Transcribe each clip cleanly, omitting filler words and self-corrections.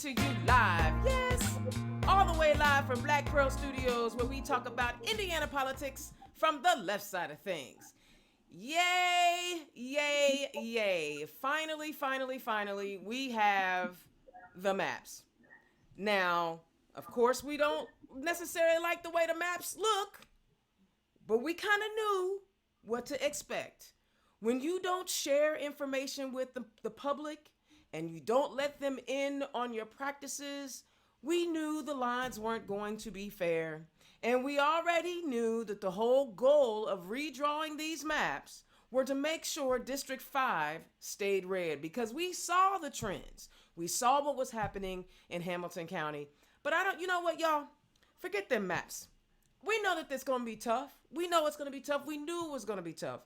to you live, yes, all the way live from Black Pearl Studios, where we talk about Indiana politics from the left side of things. Yay, yay, yay. Finally, we have the maps. Now, of course, we don't necessarily like the way the maps look, but we kind of knew what to expect. When you don't share information with the public and you don't let them in on your practices, we knew the lines weren't going to be fair. And we already knew that the whole goal of redrawing these maps were to make sure District 5 stayed red, because we saw the trends. We saw what was happening in Hamilton County. But you know what, y'all? Forget them maps. We know that this is going to be tough. We know it's going to be tough. We knew it was going to be tough.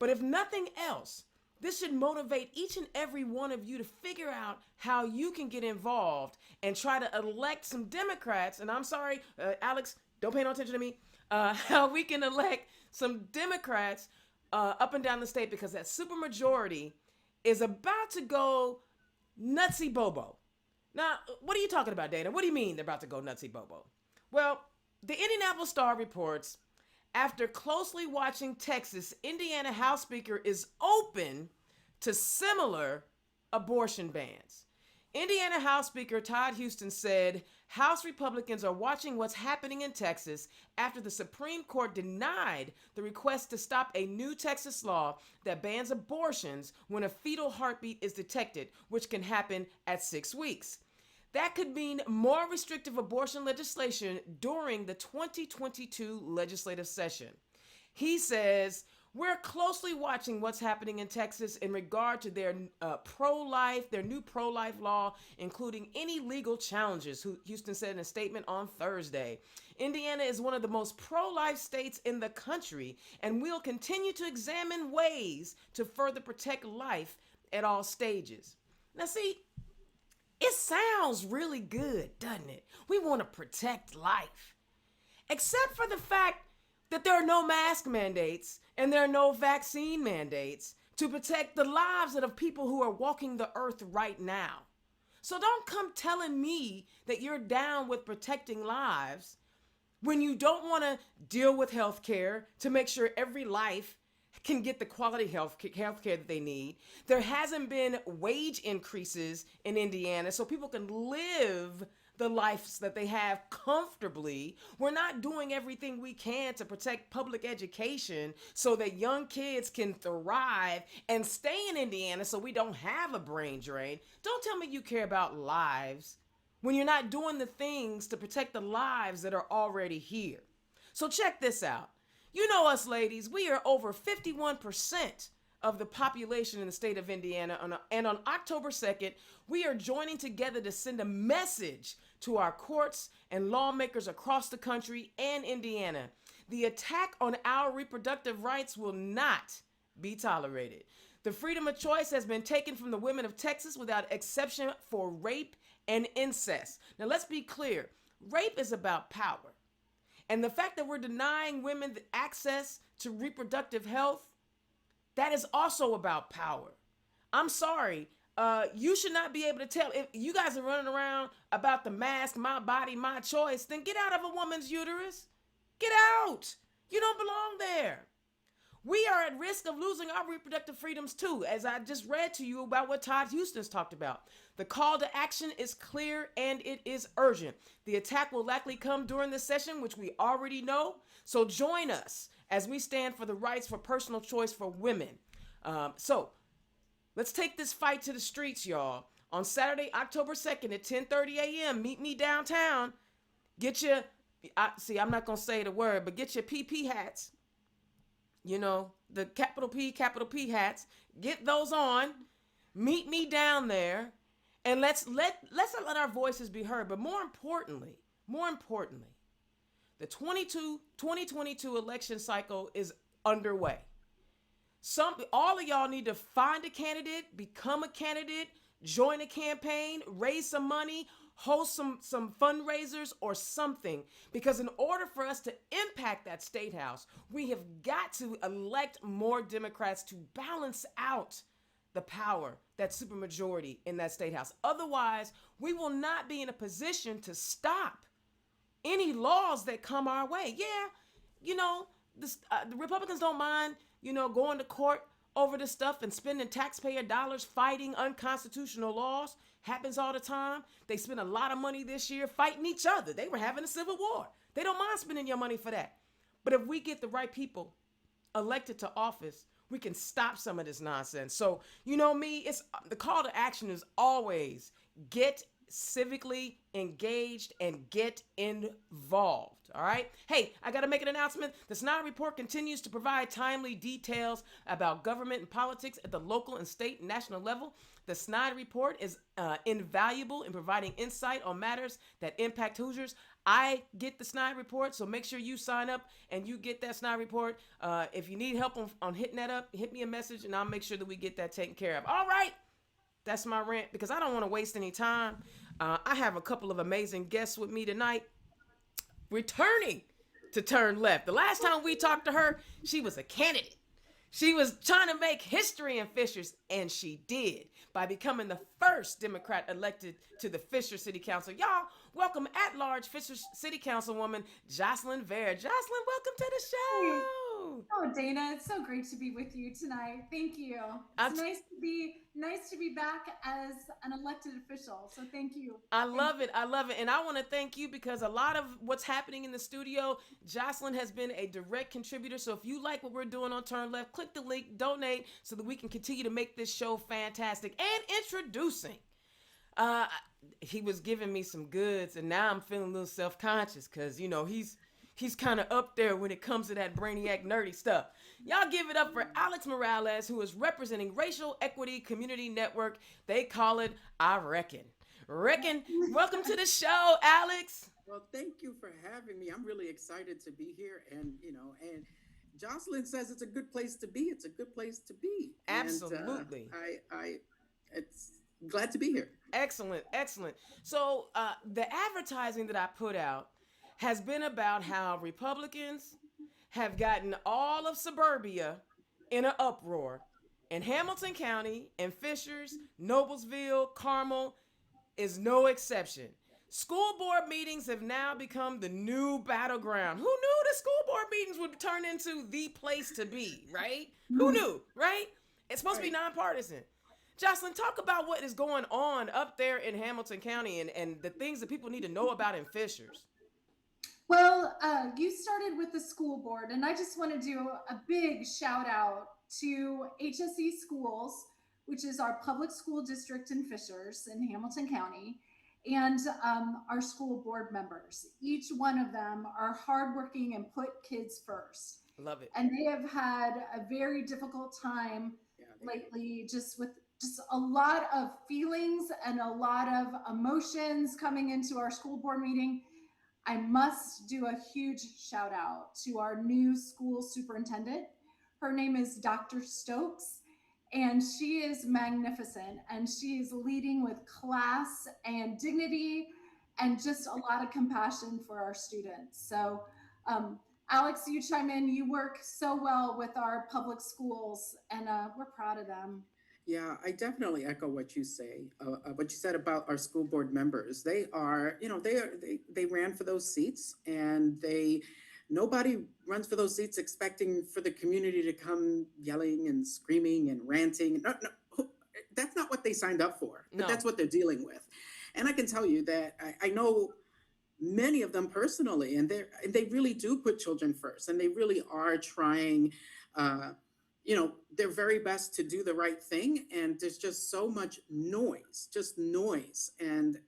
But if nothing else, this should motivate each and every one of you to figure out how you can get involved and try to elect some Democrats. And I'm sorry, Alex, don't pay no attention to me. How we can elect some Democrats up and down the state, because that supermajority is about to go nutsy bobo. Now, what are you talking about, Dana? What do you mean they're about to go nutsy bobo? Well, the Indianapolis Star reports, after closely watching Texas, Indiana House Speaker is open to similar abortion bans. Indiana House Speaker Todd Houston said House Republicans are watching what's happening in Texas after the Supreme Court denied the request to stop a new Texas law that bans abortions when a fetal heartbeat is detected, which can happen at 6 weeks. That could mean more restrictive abortion legislation during the 2022 legislative session. He says, we're closely watching what's happening in Texas in regard to their new pro-life law, including any legal challenges, Houston said in a statement on Thursday. Indiana is one of the most pro-life states in the country, and we'll continue to examine ways to further protect life at all stages. Now see, it sounds really good, doesn't it? We want to protect life. Except for the fact that there are no mask mandates and there are no vaccine mandates to protect the lives of people who are walking the earth right now. So don't come telling me that you're down with protecting lives when you don't want to deal with health care to make sure every life can get the quality health care that they need. There hasn't been wage increases in Indiana so people can live the lives that they have comfortably. We're not doing everything we can to protect public education so that young kids can thrive and stay in Indiana so we don't have a brain drain. Don't tell me you care about lives when you're not doing the things to protect the lives that are already here. So check this out. You know us ladies, we are over 51% of the population in the state of Indiana. And on October 2nd, we are joining together to send a message to our courts and lawmakers across the country and Indiana. The attack on our reproductive rights will not be tolerated. The freedom of choice has been taken from the women of Texas without exception for rape and incest. Now let's be clear, rape is about power. And the fact that we're denying women the access to reproductive health, that is also about power. I'm sorry. You should not be able to tell. If you guys are running around about the mask, my body, my choice, then get out of a woman's uterus. Get out. You don't belong there. We are at risk of losing our reproductive freedoms too, as I just read to you about what Todd Houston's talked about. The call to action is clear and it is urgent. The attack will likely come during the session, which we already know. So join us as we stand for the rights for personal choice for women. So let's take this fight to the streets, y'all. On Saturday, October 2nd at 10:30 a.m., meet me downtown. Get your, I'm not going to say the word, but get your PP hats. You know, the capital P hats. Get those on. Meet me down there. And let's let our voices be heard. But more importantly, the 2022 election cycle is underway. All of y'all need to find a candidate, become a candidate, join a campaign, raise some money, host some fundraisers or something. Because in order for us to impact that state house, we have got to elect more Democrats to balance out the power, that supermajority in that state house. Otherwise, we will not be in a position to stop any laws that come our way. Yeah, you know, the Republicans don't mind, going to court over this stuff and spending taxpayer dollars fighting unconstitutional laws. Happens all the time. They spent a lot of money this year fighting each other. They were having a civil war. They don't mind spending your money for that. But if we get the right people elected to office, we can stop some of this nonsense. So, me, it's the call to action is always get civically engaged and get involved. All right. Hey, I got to make an announcement. The Snyder Report continues to provide timely details about government and politics at the local and state and national level. The Snyder Report is invaluable in providing insight on matters that impact Hoosiers. I get the Snyder Report, so make sure you sign up and you get that Snyder Report. If you need help on hitting that up, hit me a message and I'll make sure that we get that taken care of. All right. That's my rant because I don't want to waste any time. I have a couple of amazing guests with me tonight, returning to Turn Left. The last time we talked to her, she was a candidate. She was trying to make history in Fishers, and she did by becoming the first Democrat elected to the Fisher City Council. Y'all, welcome at-large Fisher City Councilwoman Jocelyn Vare. Jocelyn, welcome to the show. Oh, Dana, it's so great to be with you tonight. Thank you. It's nice to be back as an elected official. So thank you. I love it. And I want to thank you because a lot of what's happening in the studio, Jocelyn has been a direct contributor. So if you like what we're doing on Turn Left, click the link, donate so that we can continue to make this show fantastic. And introducing, he was giving me some goods and now I'm feeling a little self-conscious because, he's kind of up there when it comes to that brainiac nerdy stuff. Y'all give it up for Alex Morales, who is representing Racial Equity Community Network. They call it RECN. RECN, welcome to the show, Alex. Well, thank you for having me. I'm really excited to be here. And, and Jocelyn says it's a good place to be. It's a good place to be. Absolutely. And, it's glad to be here. Excellent. So the advertising that I put out has been about how Republicans have gotten all of suburbia in an uproar. And Hamilton County and Fishers, Noblesville, Carmel is no exception. School board meetings have now become the new battleground. Who knew the school board meetings would turn into the place to be, right? Who knew, right? It's supposed to be nonpartisan. Jocelyn, talk about what is going on up there in Hamilton County and the things that people need to know about in Fishers. Well, you started with the school board, and I just want to do a big shout out to HSE Schools, which is our public school district in Fishers in Hamilton County, and our school board members. Each one of them are hardworking and put kids first. Love it. And they have had a very difficult time lately, just with a lot of feelings and a lot of emotions coming into our school board meeting. I must do a huge shout out to our new school superintendent. Her name is Dr. Stokes, and she is magnificent. And she is leading with class and dignity and just a lot of compassion for our students. So, Alex, you chime in. You work so well with our public schools, and we're proud of them. Yeah, I definitely echo what you say. What you said about our school board members. They are, they ran for those seats, and nobody runs for those seats expecting for the community to come yelling and screaming and ranting. No, that's not what they signed up for. But that's what they're dealing with. And I can tell you that I know many of them personally, and they really do put children first, and they really are trying. Their very best to do the right thing. And there's just so much noise, and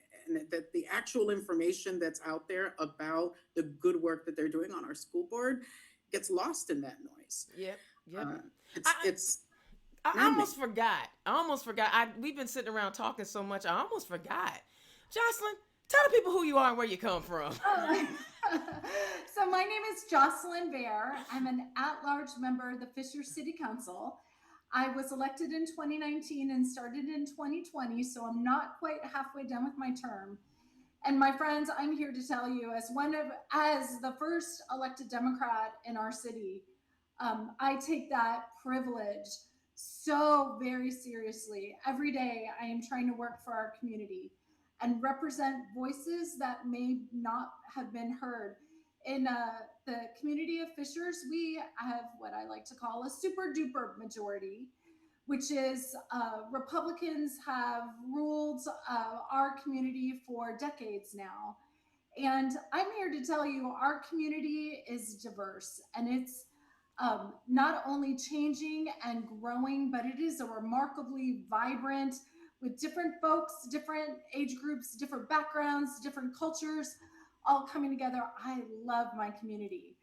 that the actual information that's out there about the good work that they're doing on our school board gets lost in that noise. Yep. I almost forgot. We've been sitting around talking so much. I almost forgot. Jocelyn, tell the people who you are and where you come from. So my name is Jocelyn Vare. I'm an at-large member of the Fisher City Council. I was elected in 2019 and started in 2020, so I'm not quite halfway done with my term. And my friends, I'm here to tell you, as the first elected Democrat in our city, I take that privilege so very seriously. Every day I am trying to work for our community and represent voices that may not have been heard. In the community of Fishers, we have what I like to call a super duper majority, which is Republicans have ruled our community for decades now. And I'm here to tell you our community is diverse, and it's not only changing and growing, but it is a remarkably vibrant with different folks, different age groups, different backgrounds, different cultures, all coming together. I love my community.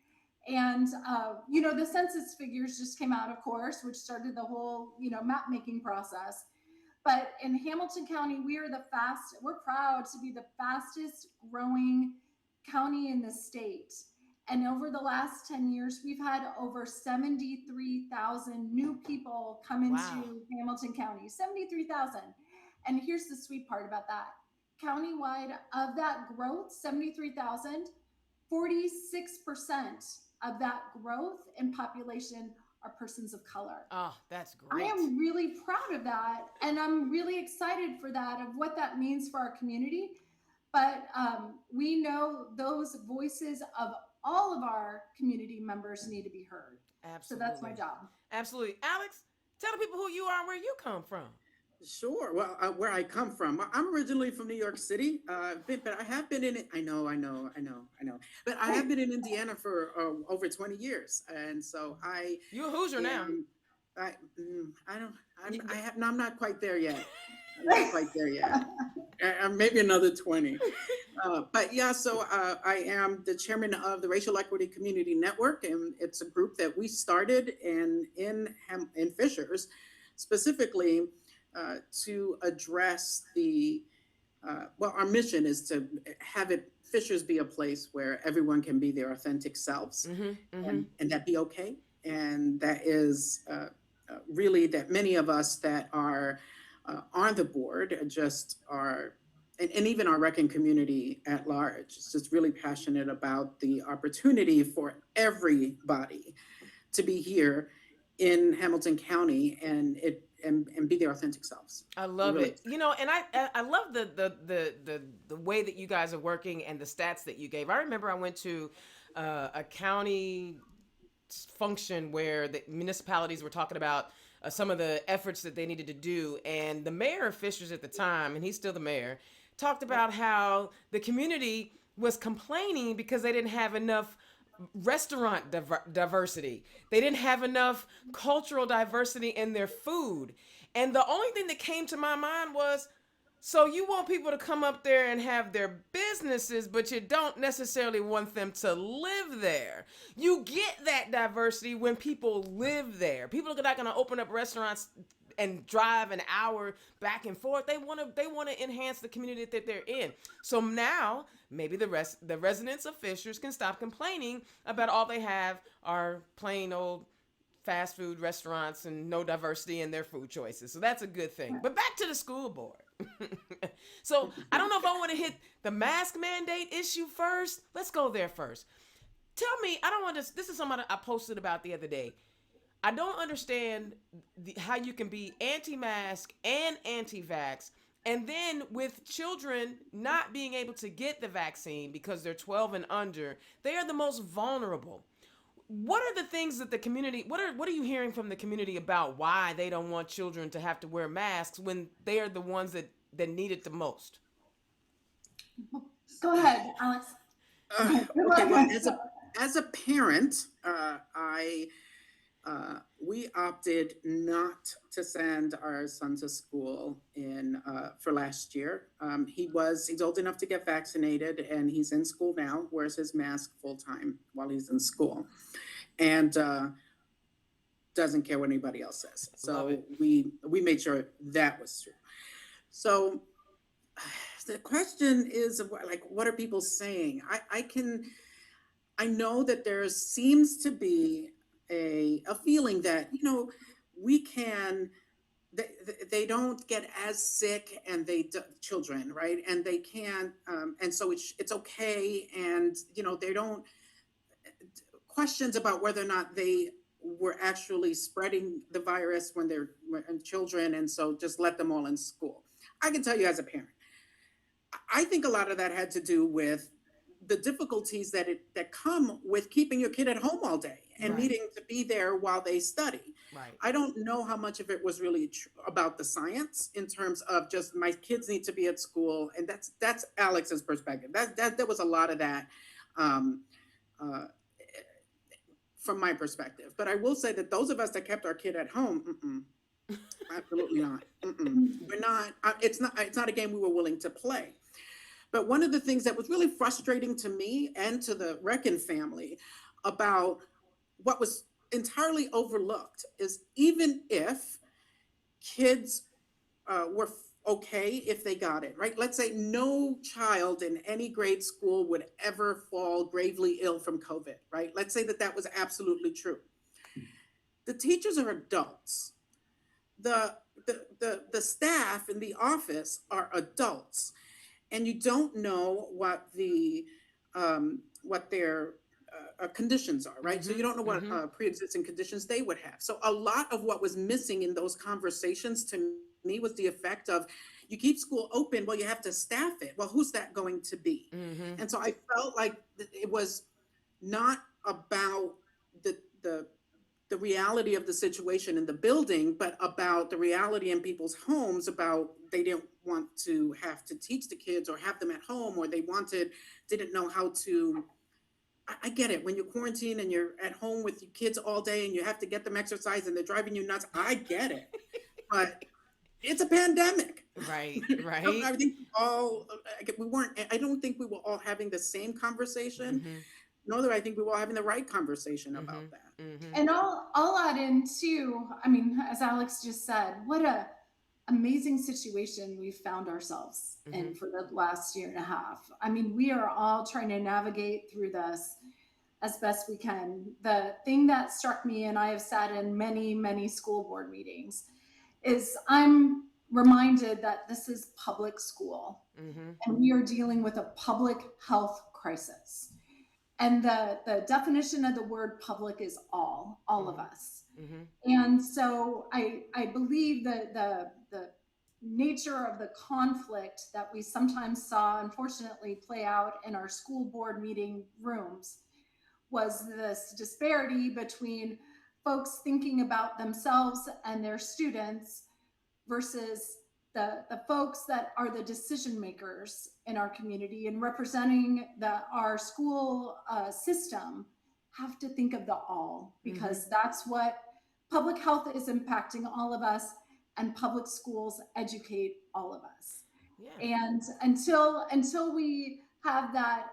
And, the census figures just came out, of course, which started the whole, map making process. But in Hamilton County, we're proud to be the fastest growing county in the state. And over the last 10 years, we've had over 73,000 new people come Wow. into Hamilton County. 73,000. And here's the sweet part about that. Countywide, of that growth, 73,000, 46% of that growth in population are persons of color. Oh, that's I great. am really proud of that, and I'm really excited for that, of what that means for our community. But we know those voices of all of our community members need to be heard. Absolutely. So that's my job. Absolutely. Alex, tell the people who you are and where you come from. Sure. Well, where I come from, I'm originally from New York City, but I have been in it. I know. But I have been in Indiana for over 20 years, and so You a Hoosier now. I don't. I'm not quite there yet. I'm not quite there yet. Maybe another 20. But yeah, so I am the chairman of the Racial Equity Community Network, and it's a group that we started in Fishers, specifically to address our mission is to have Fishers be a place where everyone can be their authentic selves, and that be okay. And that is really that many of us that are on the board just are, and even our RECN community at large, is just really passionate about the opportunity for everybody to be here in Hamilton County and be their authentic selves. I love it. And I love the way that you guys are working and the stats that you gave. I remember I went to a county function where the municipalities were talking about some of the efforts that they needed to do, and the mayor of Fishers at the time, and he's still the mayor, talked about how the community was complaining because they didn't have enough restaurant diversity. They didn't have enough cultural diversity in their food. And the only thing that came to my mind was, so you want people to come up there and have their businesses, but you don't necessarily want them to live there. You get that diversity when people live there. People are not going to open up restaurants and drive an hour back and forth. They want to enhance the community that they're in. So now maybe the residents of Fishers can stop complaining about all they have are plain old fast food restaurants and no diversity in their food choices. So that's a good thing. But back to the school board. So I don't know if I want to hit the mask mandate issue first. Let's go there first. Tell me, this is something I posted about the other day. I don't understand how you can be anti-mask and anti-vax, and then with children not being able to get the vaccine because they're 12 and under, they are the most vulnerable. What are the things that the community, what are you hearing from the community about why they don't want children to have to wear masks when they are the ones that need it the most? Go ahead, Alex. Okay, well, as a parent, we opted not to send our son to school for last year. He's old enough to get vaccinated, and he's in school now, wears his mask full time while he's in school, and doesn't care what anybody else says. So we made sure that was true. So the question is, like, what are people saying? I know that there seems to be a feeling that, they don't get as sick, and children, right? And they can't, and so it's okay. And, they don't, questions about whether or not they were actually spreading the virus when they're children, and so just let them all in school. I can tell you as a parent, I think a lot of that had to do with the difficulties that come with keeping your kid at home all day and Right. needing to be there while they study. Right. I don't know how much of it was really about the science in terms of just my kids need to be at school, and that's Alex's perspective. That there was a lot of that um, uh, from my perspective. But I will say that those of us that kept our kid at home, absolutely not. We're not. It's not. It's not a game we were willing to play. But one of the things that was really frustrating to me and to the RECN family about what was entirely overlooked is even if kids were okay if they got it, right? Let's say no child in any grade school would ever fall gravely ill from COVID, right? Let's say that that was absolutely true. The teachers are adults. The staff in the office are adults, and you don't know what their conditions are, right? So you don't know what pre-existing conditions they would have. So a lot of what was missing in those conversations to me was the effect of, you keep school open, well, you have to staff it. Well, who's that going to be? And so I felt like it was not about the the the reality of the situation in the building, but about the reality in people's homes, about they didn't want to have to teach the kids or have them at home, or they didn't know how to. I get it. When you're quarantined and you're at home with your kids all day and you have to get them exercise and they're driving you nuts, I get it. But it's a pandemic. Right. I think I don't think we were all having the same conversation, nor do I think we were all having the right conversation about that. And I'll add in too, I mean, as Alex just said, what a amazing situation we've found ourselves in for the last year and a half. I mean, we are all trying to navigate through this as best we can. The thing that struck me, and I have sat in many, many school board meetings, is I'm reminded that this is public school and we are dealing with a public health crisis. And the definition of the word public is all of us. And so I believe that the nature of the conflict that we sometimes saw, unfortunately, play out in our school board meeting rooms was this disparity between folks thinking about themselves and their students versus the folks that are the decision makers in our community and representing our school system have to think of the all, because that's what public health is impacting all of us, and public schools educate all of us. Yeah. And until we have that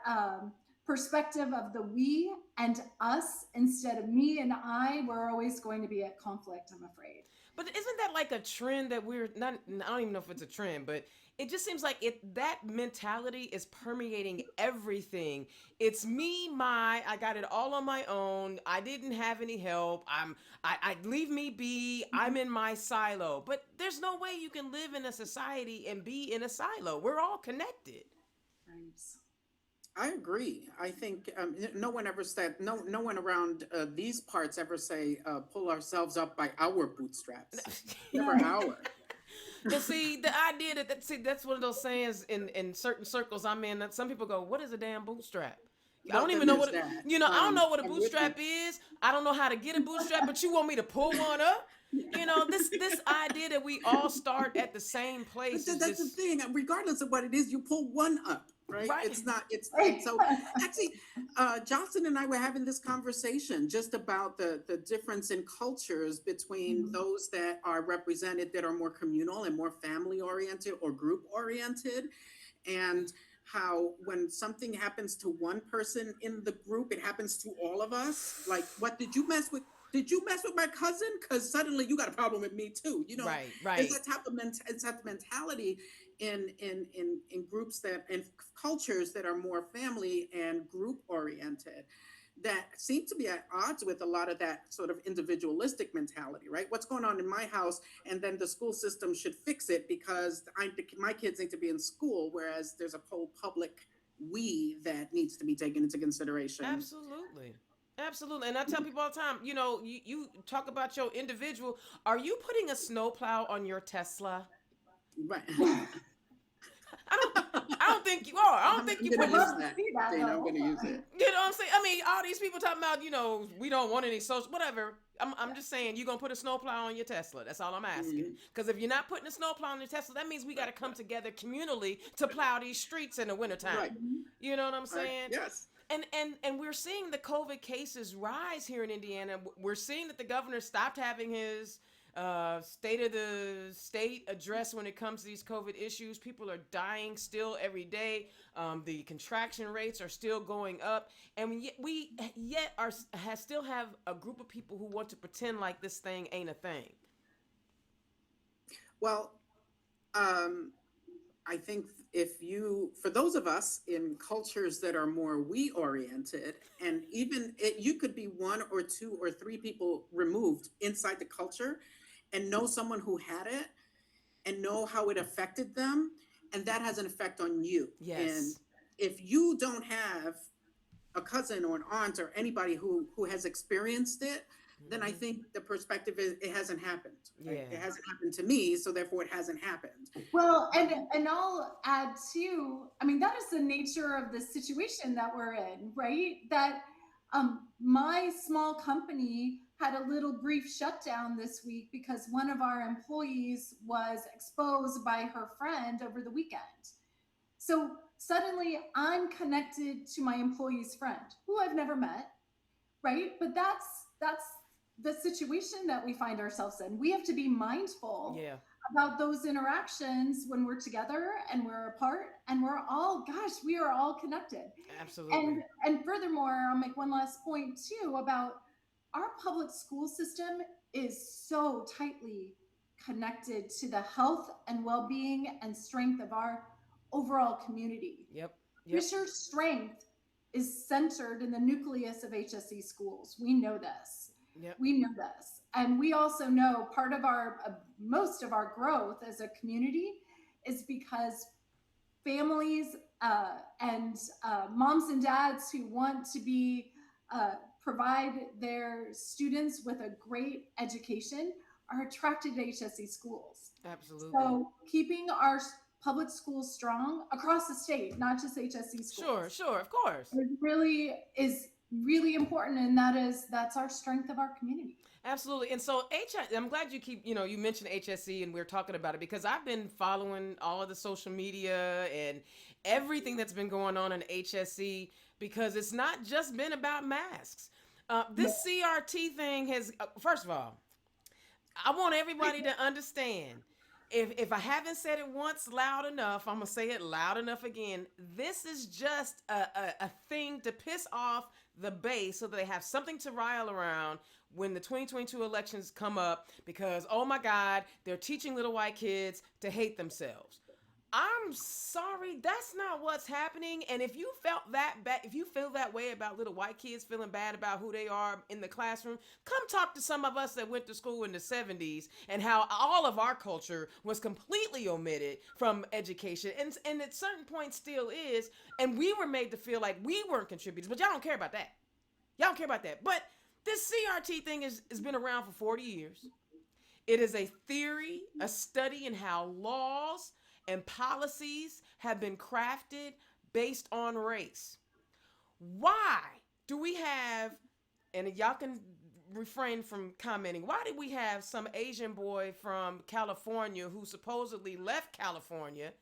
perspective of the we and us instead of me and I, we're always going to be at conflict, I'm afraid. But isn't that like a trend that we're not? I don't even know if it's a trend, but it just seems like that mentality is permeating everything. It's me, I got it all on my own. I didn't have any help. I leave me be. I'm in my silo. But there's no way you can live in a society and be in a silo. We're all connected. Right. I agree. I think no one ever said, no one around these parts ever say, pull ourselves up by our bootstraps. Never our. But see, the idea that's one of those sayings in certain circles I'm in. That some people go, "What is a damn bootstrap?" I don't even know what I don't know what a bootstrap is. I don't know how to get a bootstrap, but you want me to pull one up? This idea that we all start at the same place. That's the thing. Regardless of what it is, you pull one up, right? It's not. It's so. Actually, Jocelyn and I were having this conversation just about the difference in cultures between those that are represented that are more communal and more family oriented or group oriented, and how when something happens to one person in the group, it happens to all of us. Like, what did you mess with? Did you mess with my cousin? Because suddenly you got a problem with me too. Right. It's that type of mentality in groups in cultures that are more family and group oriented, that seem to be at odds with a lot of that sort of individualistic mentality, right? What's going on in my house, and then the school system should fix it because my kids need to be in school, whereas there's a whole public we that needs to be taken into consideration. Absolutely. Absolutely. And I tell people all the time, you talk about your individual. Are you putting a snowplow on your Tesla? Right. I don't I don't think you are. I don't think I'm you gonna I'd putting use love to that, see that Dana. I'm though. gonna use it. you know what I'm saying? I mean, all these people talking about, we don't want any social whatever. I'm just saying you gonna put a snowplow on your Tesla. That's all I'm asking. Mhm. Because if you're not putting a snowplow on your Tesla, that means we gotta come together communally to plow these streets in the wintertime. Right. You know what I'm saying? Yes. And we're seeing the COVID cases rise here in Indiana. We're seeing that the governor stopped having his state of the state address when it comes to these COVID issues. People are dying still every day. The contraction rates are still going up, and still have a group of people who want to pretend like this thing ain't a thing. Well, um, I think for those of us in cultures that are more we oriented, and you could be one or two or three people removed inside the culture and know someone who had it and know how it affected them. And that has an effect on you. And Yes. if you don't have a cousin or an aunt or anybody who has experienced it, then I Mhm. think the perspective is it hasn't happened. Right? It Yeah. hasn't happened to me, so therefore it hasn't happened. Well, and I'll add too, I mean, that is the nature of the situation that we're in, right? That my small company had a little brief shutdown this week because one of our employees was exposed by her friend over the weekend. So suddenly I'm connected to my employee's friend who I've never met, right? But that's the situation that we find ourselves in. We have to be mindful Yeah. about those interactions when we're together and we're apart and we're all, gosh, we are all connected. Absolutely. And furthermore, I'll make one last point too about our public school system is so tightly connected to the health and well-being and strength of our overall community. Yep. Yep. Fisher's strength is centered in the nucleus of HSE schools. We know this. Yep. We know this. And we also know part of most of our growth as a community is because families and moms and dads who want to provide their students with a great education are attracted to HSE schools. Absolutely. So keeping our public schools strong across the state, not just HSE Sure. schools, Sure. Of course. is really important, and that's our strength of our community. Absolutely. And so I'm glad you mentioned HSE and we're talking about it because I've been following all of the social media and everything that's been going on in HSE because it's not just been about masks. This CRT thing first of all, I want everybody to understand. If I haven't said it once loud enough, I'm going to say it loud enough again. This is just a thing to piss off the base so that they have something to rile around when the 2022 elections come up because, oh my God, they're teaching little white kids to hate themselves. I'm sorry, that's not what's happening. And if you felt that bad, if you feel that way about little white kids feeling bad about who they are in the classroom, come talk to some of us that went to school in the 70s and how all of our culture was completely omitted from education and at certain points still is. And we were made to feel like we weren't contributors, but y'all don't care about that. Y'all don't care about that. But this CRT thing has been around for 40 years. It is a theory, a study in how laws and policies have been crafted based on race. Why do we have, and y'all can refrain from commenting, why did we have some Asian boy from California who supposedly left California,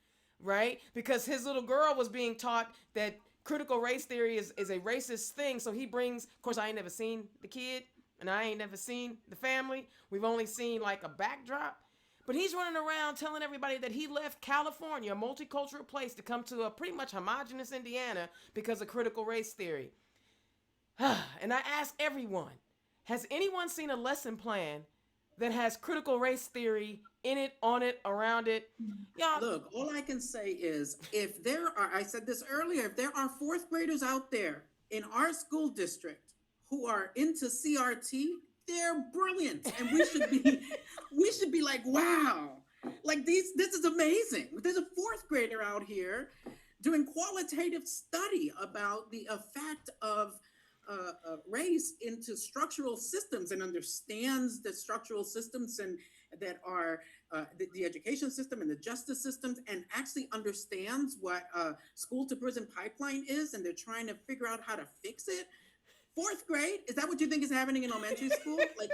right? Because his little girl was being taught that critical race theory is a racist thing. So he brings, of course, I ain't never seen the kid and I ain't never seen the family. We've only seen like a backdrop. But he's running around telling everybody that he left California, a multicultural place, to come to a pretty much homogenous Indiana because of critical race theory. And I ask everyone, has anyone seen a lesson plan that has critical race theory in it, on it, around it? Y'all, Look, all I can say is if there are, I said this earlier, if there are fourth graders out there in our school district who are into CRT, they're brilliant. And we should be like, wow, like this is amazing. There's a fourth grader out here doing qualitative study about the effect of race into structural systems and understands the structural systems and that are the education system and the justice systems, and actually understands what school to prison pipeline is, and they're trying to figure out how to fix it. Fourth grade, is that what you think is happening in elementary school? Like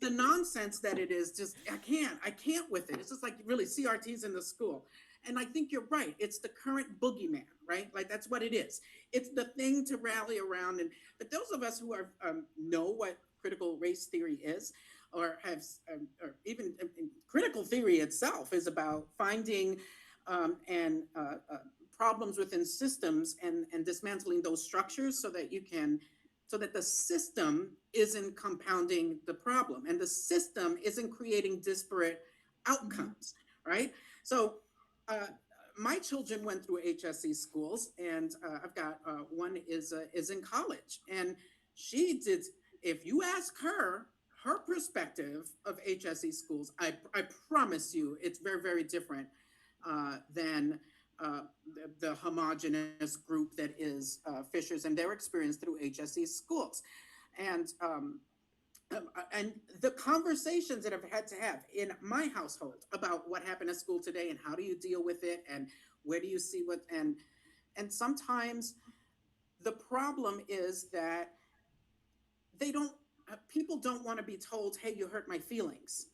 the nonsense that it is, just I can't with it. It's just like really CRTs in the school. And I think you're right. It's the current boogeyman, right? Like that's what it is. It's the thing to rally around. And but those of us who are know what critical race theory is, or have, or even critical theory itself is about finding and problems within systems and dismantling those structures so that you can so that the system isn't compounding the problem and the system isn't creating disparate outcomes, right? So my children went through HSE schools, and I've got one is in college, and she did. If you ask her her perspective of HSE schools, I promise you, it's very very different than the homogenous group that is Fishers and their experience through HSE schools, and and the conversations that I've had to have in my household about what happened at school today and how do you deal with it and where do you see what and sometimes the problem is that they don't people don't want to be told, hey, you hurt my feelings,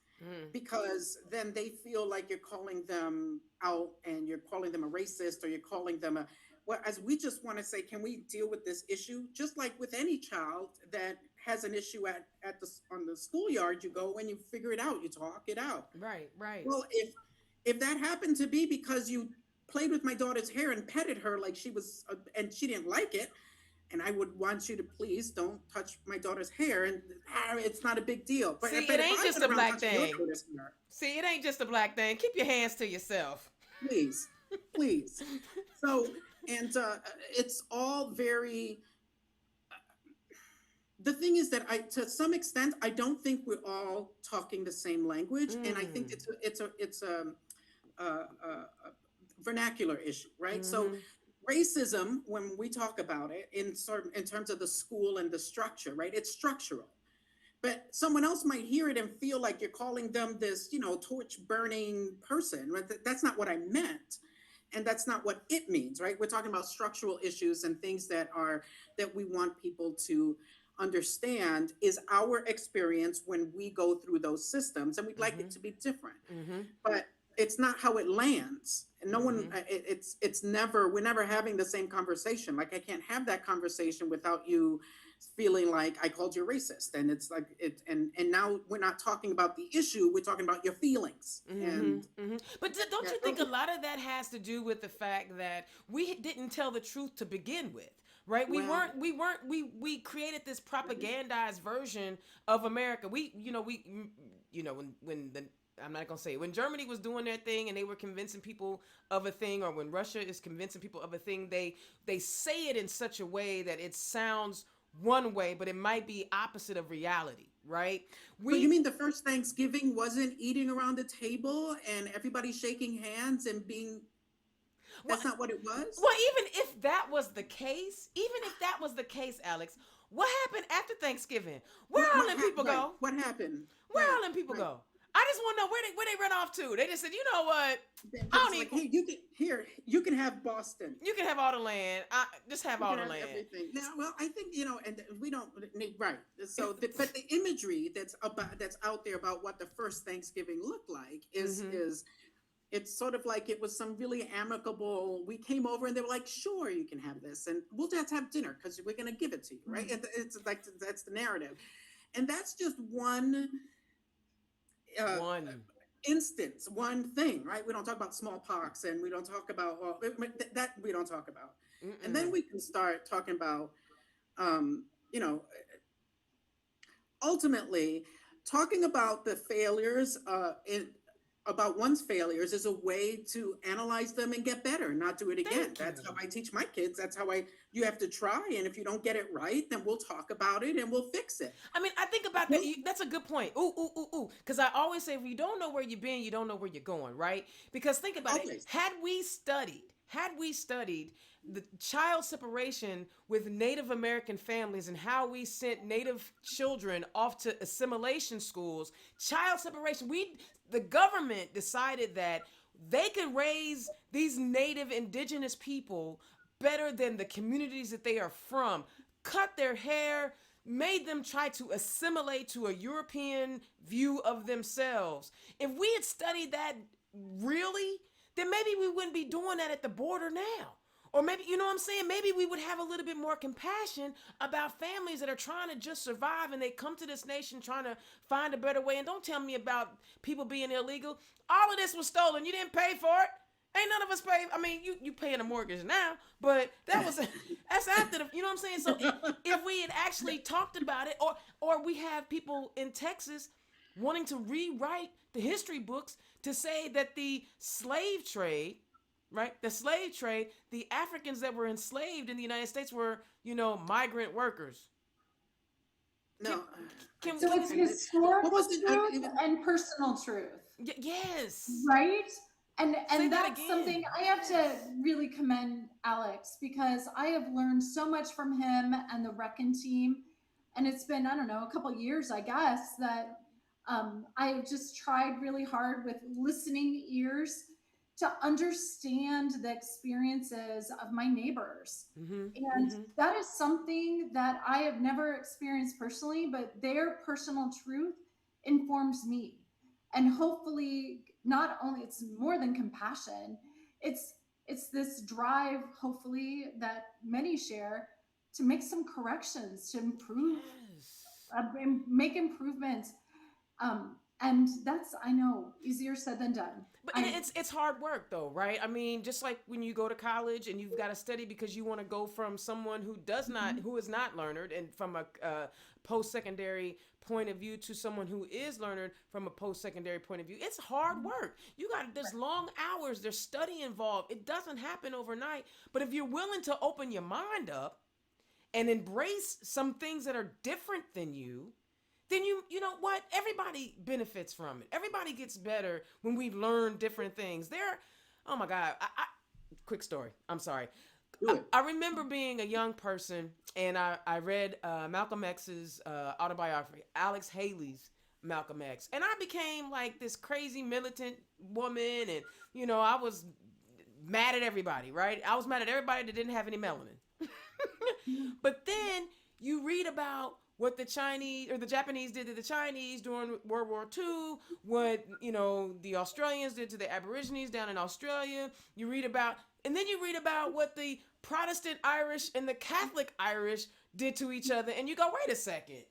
because then they feel like you're calling them out and you're calling them a racist or you're calling them a whereas we just want to say, can we deal with this issue just like with any child that has an issue at the on the schoolyard? You go and you figure it out, you talk it out. Right, right. Well, if that happened to be because you played with my daughter's hair and petted her like she was and she didn't like it, and I would want you to please don't touch my daughter's hair, and it's not a big deal. But, it ain't just a black thing. See, it ain't just a black thing. Keep your hands to yourself. Please, please. So, and it's all very, the thing is that to some extent, I don't think we're all talking the same language. And I think it's a vernacular issue, right? So racism, when we talk about it in terms of the school and the structure, right? It's structural. But someone else might hear it and feel like you're calling them this, torch burning person. That's not what I meant. And that's not what it means, right? We're talking about structural issues and things that we want people to understand is our experience when we go through those systems, and we'd like it to be different. But it's not how it lands. And no one, it's never, we're never having the same conversation. Like I can't have that conversation without you feeling like I called you racist. And it's like and now we're not talking about the issue, we're talking about your feelings. But don't you think a lot of that has to do with the fact that we didn't tell the truth to begin with? Right? We created this propagandized version of America. When I'm not going to say it. When Germany was doing their thing and they were convincing people of a thing, or when Russia is convincing people of a thing, they say it in such a way that it sounds one way, but it might be opposite of reality, right? But you mean the first Thanksgiving wasn't eating around the table and everybody shaking hands and being... That's not what it was? Well, even if that was the case, Alex, what happened after Thanksgiving? Where all them people go? What happened? Where all them people go? I just want to know where they run off to. They just said, you know what? I don't need. Hey, you can have Boston. You can have all the land. Just have all the land. Everything. Now, well, I think and we don't need right. So, but the imagery that's out there about what the first Thanksgiving looked like is it's sort of like it was some really amicable. We came over and they were like, "Sure, you can have this, and we'll just have dinner because we're going to give it to you." Right? It's like that's the narrative, and that's just one instance, one thing, right? We don't talk about smallpox, and we don't talk about that. We don't talk about, and then we can start talking about, ultimately, talking about the failures about one's failures is a way to analyze them and get better, not do it again. That's how I teach my kids. That's how you have to try. And if you don't get it right, then we'll talk about it and we'll fix it. I mean, I think about that. That's a good point. Ooh. Because I always say, if you don't know where you've been, you don't know where you're going, right? Because think about it. Had we studied had we studied the child separation with Native American families and how we sent Native children off to assimilation schools, child separation, the government decided that they could raise these Native indigenous people better than the communities that they are from, cut their hair, made them try to assimilate to a European view of themselves. If we had studied that really, then maybe we wouldn't be doing that at the border now. Or maybe, you know what I'm saying? Maybe we would have a little bit more compassion about families that are trying to just survive and they come to this nation trying to find a better way. And don't tell me about people being illegal. All of this was stolen. You didn't pay for it. Ain't none of us pay. I mean, you paying a mortgage now, but that's after the, you know what I'm saying? So if we had actually talked about it, or we have people in Texas wanting to rewrite the history books to say that the slave trade, right? The slave trade, the Africans that were enslaved in the United States were, migrant workers. No. So it's historical truth and personal truth. Yes. Right? And Say that that's again. something I have to really commend Alex, because I have learned so much from him and the RECN team. And it's been, I don't know, a couple years, I guess, that I've just tried really hard with listening ears to understand the experiences of my neighbors. And that is something that I have never experienced personally, but their personal truth informs me. And hopefully, not only, it's more than compassion, it's this drive, hopefully, that many share to make some corrections, to improve, make improvements. And that's, I know, easier said than done. But it's hard work though, right? I mean, just like when you go to college and you've got to study because you want to go from someone who who is not learned, and from a post-secondary point of view to someone who is learned from a post-secondary point of view. It's hard work. There's long hours, there's study involved. It doesn't happen overnight. But if you're willing to open your mind up and embrace some things that are different than you, then you know what? Everybody benefits from it. Everybody gets better when we learn different things. Oh my God. Quick story. I'm sorry. I remember being a young person and I read Malcolm X's autobiography, Alex Haley's Malcolm X. And I became like this crazy militant woman, and, I was mad at everybody, right? I was mad at everybody that didn't have any melanin. But then you read about what the Chinese or the Japanese did to the Chinese during World War II, what, the Australians did to the Aborigines down in Australia. And then you read about what the Protestant Irish and the Catholic Irish did to each other. And you go, wait a second.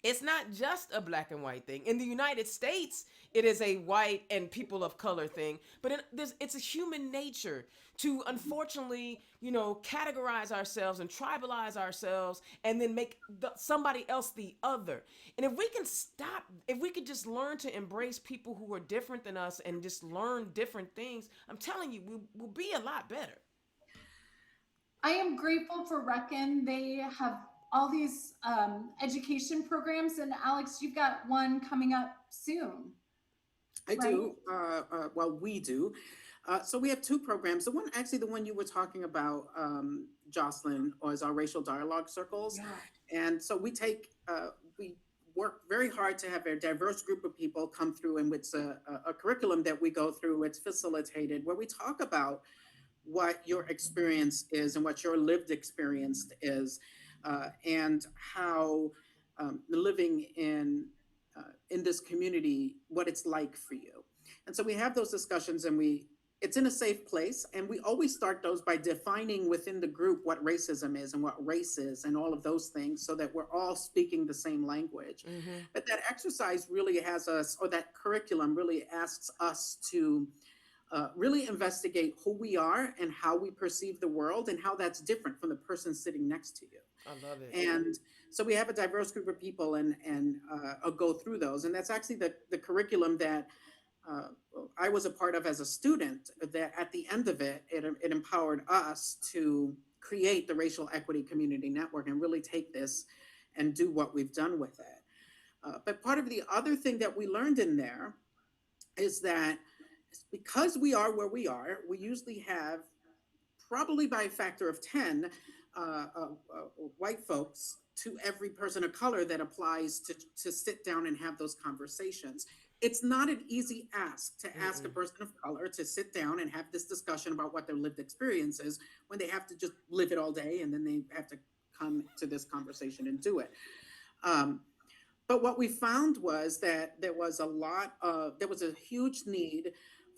It's not just a black and white thing. In the United States, it is a white and people of color thing. But it's a human nature to, unfortunately, categorize ourselves and tribalize ourselves and then make somebody else the other. And if we could just learn to embrace people who are different than us and just learn different things, I'm telling you, we'll be a lot better. I am grateful for RECN. They have all these education programs, and Alex, you've got one coming up soon. I do. Well, we do. So we have two programs. The one you were talking about, Jocelyn, was our racial dialogue circles. Yeah. And so we work very hard to have a diverse group of people come through, and it's a curriculum that we go through. It's facilitated where we talk about what your experience is and what your lived experience is, and how living in this community, what it's like for you. And so we have those discussions, and it's in a safe place. And we always start those by defining within the group what racism is and what race is and all of those things, so that we're all speaking the same language. Mm-hmm. But that exercise really has us, or that curriculum really asks us to really investigate who we are and how we perceive the world and how that's different from the person sitting next to you. I love it. And so we have a diverse group of people and I'll go through those. And that's actually the curriculum that I was a part of as a student, that at the end of it empowered us to create the Racial Equity Community Network and really take this and do what we've done with it. But part of the other thing that we learned in there is that because we are where we are, we usually have probably by a factor of 10 white folks to every person of color that applies to sit down and have those conversations. It's not an easy ask to ask a Mm-mm. person of color to sit down and have this discussion about what their lived experience is when they have to just live it all day and then they have to come to this conversation and do it. Um, but what we found was that there was a huge need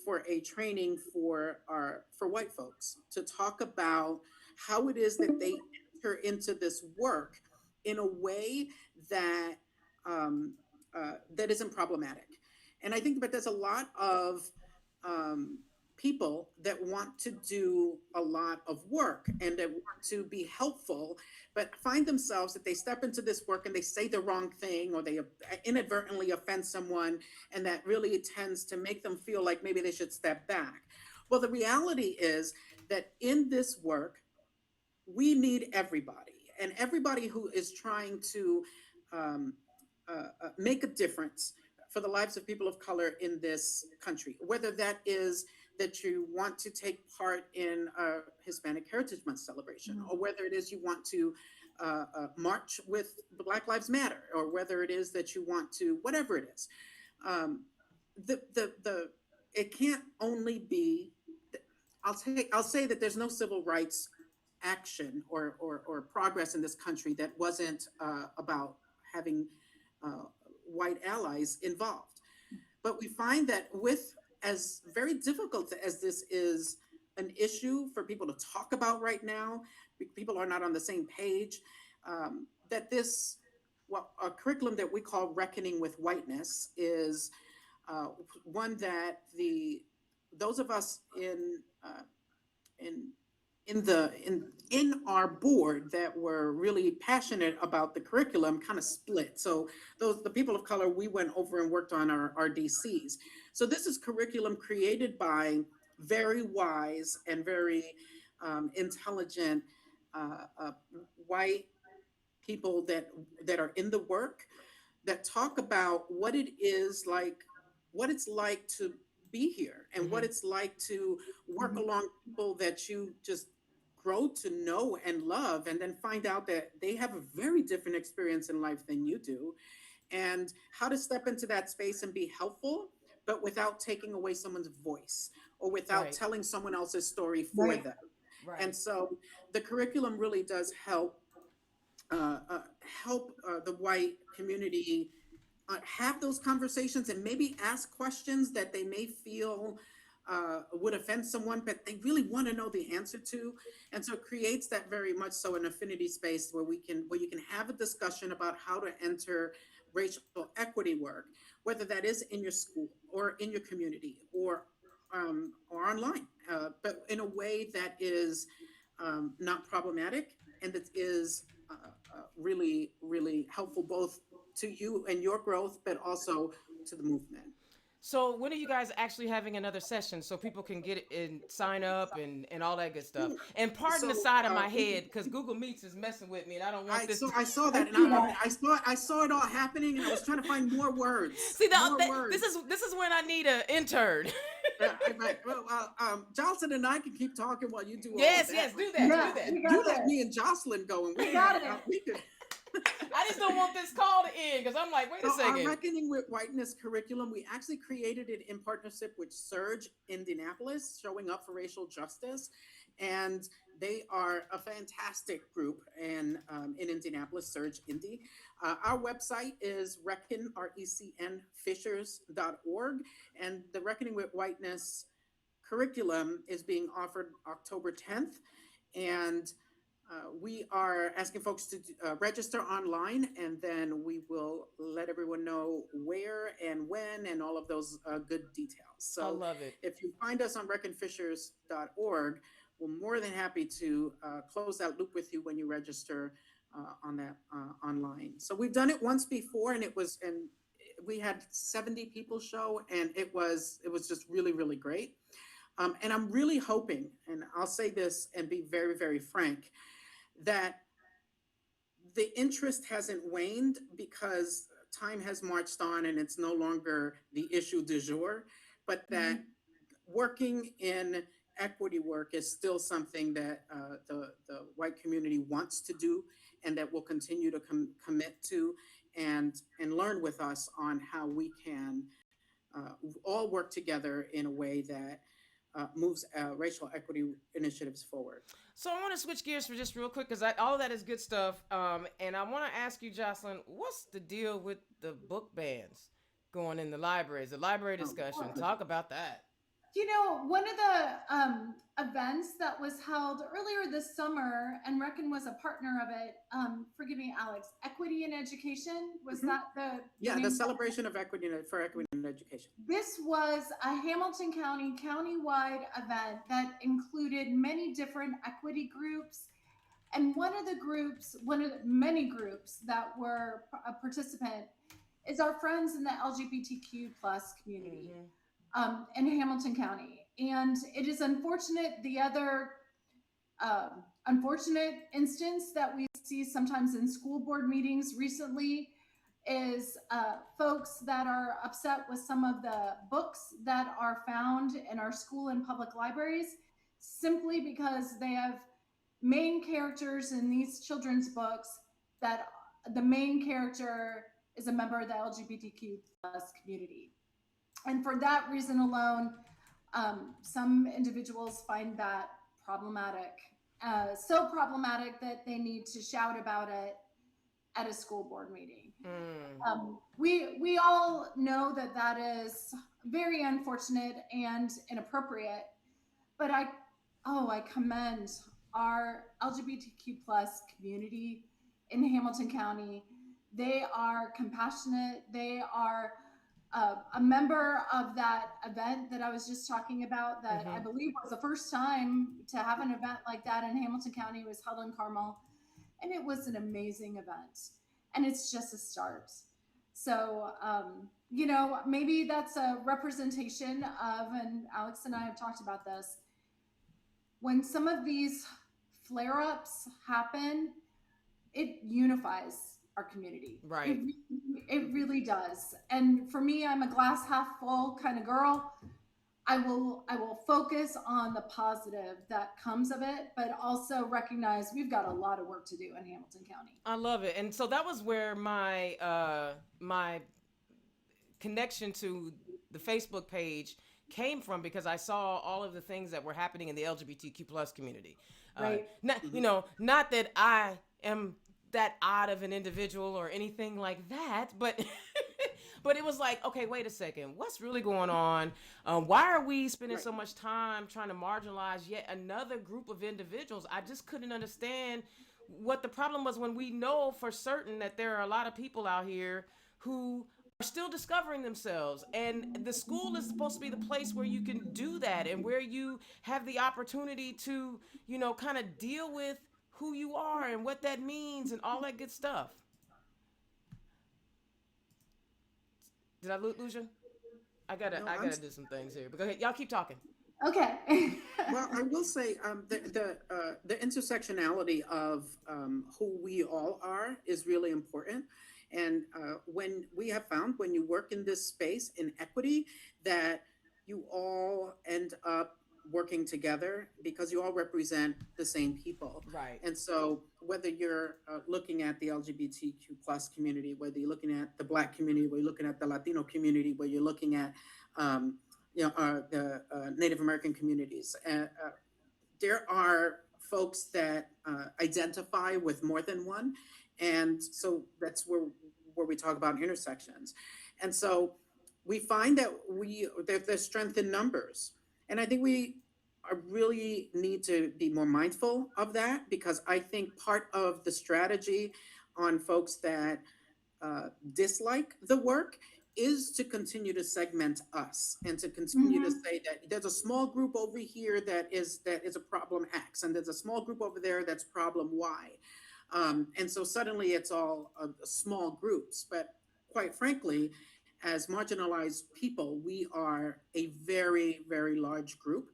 for a training for white folks to talk about how it is that they enter into this work in a way that that isn't problematic. And I think, but there's a lot of um, people that want to do a lot of work and that want to be helpful, but find themselves that they step into this work and they say the wrong thing or they inadvertently offend someone, and that really tends to make them feel like maybe they should step back. Well, the reality is that in this work, we need everybody, and everybody who is trying to um, make a difference for the lives of people of color in this country, whether that is that you want to take part in a Hispanic Heritage Month celebration, or whether it is you want to march with Black Lives Matter, or whether it is that you want to, whatever it is. Um, the it can't only be, I'll say that there's no civil rights action or progress in this country that wasn't about having uh, white allies involved. But we find that with as very difficult as this is an issue for people to talk about right now, people are not on the same page. That this, well, a curriculum that we call Reckoning with Whiteness is uh, one that the those of us in in our board that were really passionate about the curriculum kind of split. So those the people of color, we went over and worked on our DCs. So this is curriculum created by very wise and very intelligent white people that are in the work, that talk about what it's like to be here and what Mm-hmm. it's like to work Mhm. along people that you just grow to know and love, and then find out that they have a very different experience in life than you do, and how to step into that space and be helpful, but without taking away someone's voice or without Right. telling someone else's story for Right. them. And Right. so the curriculum really does uh, uh, help the white community have those conversations and maybe ask questions that they may feel would offend someone, but they really want to know the answer to. And so it creates that very much so an affinity space where you can have a discussion about how to enter racial equity work, whether that is in your school or in your community or online, but in a way that is not problematic, and that is really, really helpful both to you and your growth, but also to the movement. So when are you guys actually having another session so people can get it and sign up and all that good stuff? Yeah. And pardon the So side of my head because Google Meets is messing with me and I don't want this. I saw I that, and see that. I saw it all happening, and I was trying to find more This words. is when I need an intern. Jocelyn and I can keep talking while you do all of Yes, that. yes, do that, do Yeah, that. we You got let this. me and Jocelyn go, and We got it. we could. I just don't want this call to end because I'm like, wait a So our second. Reckoning with Whiteness curriculum, we actually created it in partnership with Surge Indianapolis, showing up for racial justice, and they are a fantastic group in Indianapolis, Surge Indy. Our website is RECN Fishers.org, and the Reckoning with Whiteness curriculum is being offered October 10th, and we are asking folks to register online, and then we will let everyone know where and when and all of those good details. I So love it. if you find us on reckonfishers.org, we're more than happy to close that loop with you when you register on that online. So we've done it once before, and we had 70 people show, and it was just really, really great. And I'm really hoping, and I'll say this and be very, very frank, that the interest hasn't waned because time has marched on and it's no longer the issue du jour, but that Mhm. working in equity work is still something that the white community wants to do and that will continue to commit to and learn with us on how we can uh, all work together in a way that moves racial equity initiatives forward. So I want to switch gears for just real quick because all of that is good stuff. And I want to ask you, Jocelyn, what's the deal with the book bans going in the libraries? The library discussion. Talk about that. One of the events that was held earlier this summer, and RECN was a partner of it. Forgive me, Alex. Equity in Education, was that the the celebration of equity for equity in education. This was a Hamilton County countywide event that included many different equity groups. And one of the many groups that were a participant is our friends in the LGBTQ plus community. In Hamilton County. And it is unfortunate, the other unfortunate instance that we see sometimes in school board meetings recently is folks that are upset with some of the books that are found in our school and public libraries simply because they have main characters in these children's books that the main character is a member of the LGBTQ plus community. And for that reason alone, some individuals find that problematic, so problematic that they need to shout about it at a school board meeting. We all know that that is very unfortunate and inappropriate, but I commend our LGBTQ plus community in Hamilton County. They are compassionate. They are a member of that event that I was just talking about that I believe was the first time to have an event like that in Hamilton County. Was held in Carmel, and it was an amazing event, and it's just a start. So, maybe that's a representation of, and Alex and I have talked about this, when some of these flare-ups happen, it unifies our community. Right. It really does. And for me, I'm a glass half full kind of girl. I will focus on the positive that comes of it, but also recognize we've got a lot of work to do in Hamilton County. I love it. And so that was where my my connection to the Facebook page came from, because I saw all of the things that were happening in the LGBTQ plus community. Right. Not that I am that odd of an individual or anything like that, but but it was like, okay, wait a second, what's really going on? Why are we spending so much time trying to marginalize yet another group of individuals? I just couldn't understand what the problem was, when we know for certain that there are a lot of people out here who are still discovering themselves, and the school is supposed to be the place where you can do that and where you have the opportunity to, kind of deal with who you are and what that means and all that good stuff. Did I lose you? I gotta do some things here. But go ahead, y'all keep talking. Okay. Well, I will say the intersectionality of who we all are is really important. And when we have found, when you work in this space in equity, that you all end up working together because you all represent the same people. Right. And so whether you're looking at the LGBTQ plus community, whether you're looking at the Black community, whether you're looking at the Latino community, whether you're looking at the Native American communities, there are folks that identify with more than one. And so that's where we talk about intersections. And so we find that there's strength in numbers. And I think we really need to be more mindful of that, because I think part of the strategy on folks that dislike the work is to continue to segment us and to continue to say that there's a small group over here that is a problem X, and there's a small group over there that's problem Y. And so suddenly it's all small groups. But quite frankly, as marginalized people, we are a very, very large group.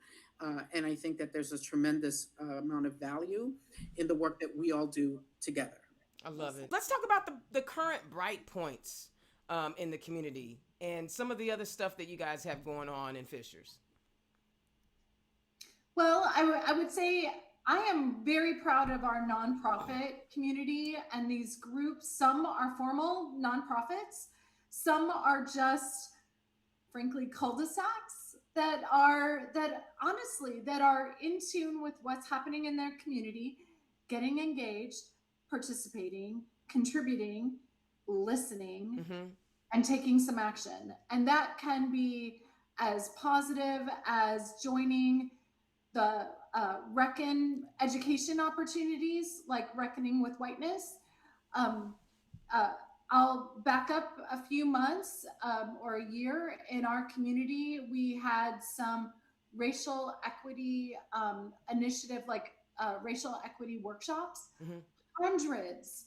And I think that there's a tremendous amount of value in the work that we all do together. I love it. Let's talk about the current bright points in the community and some of the other stuff that you guys have going on in Fishers. Well, I would say I am very proud of our nonprofit community and these groups. Some are formal nonprofits, some are just frankly cul-de-sacs that honestly that are in tune with what's happening in their community, getting engaged, participating, contributing, listening, Mm-hmm. and taking some action. And that can be as positive as joining the RECN education opportunities, like Reckoning with Whiteness. Um, uh, I'll back up a few months or a year. In our community, we had some racial equity initiative, like racial equity workshops. Mm-hmm. Hundreds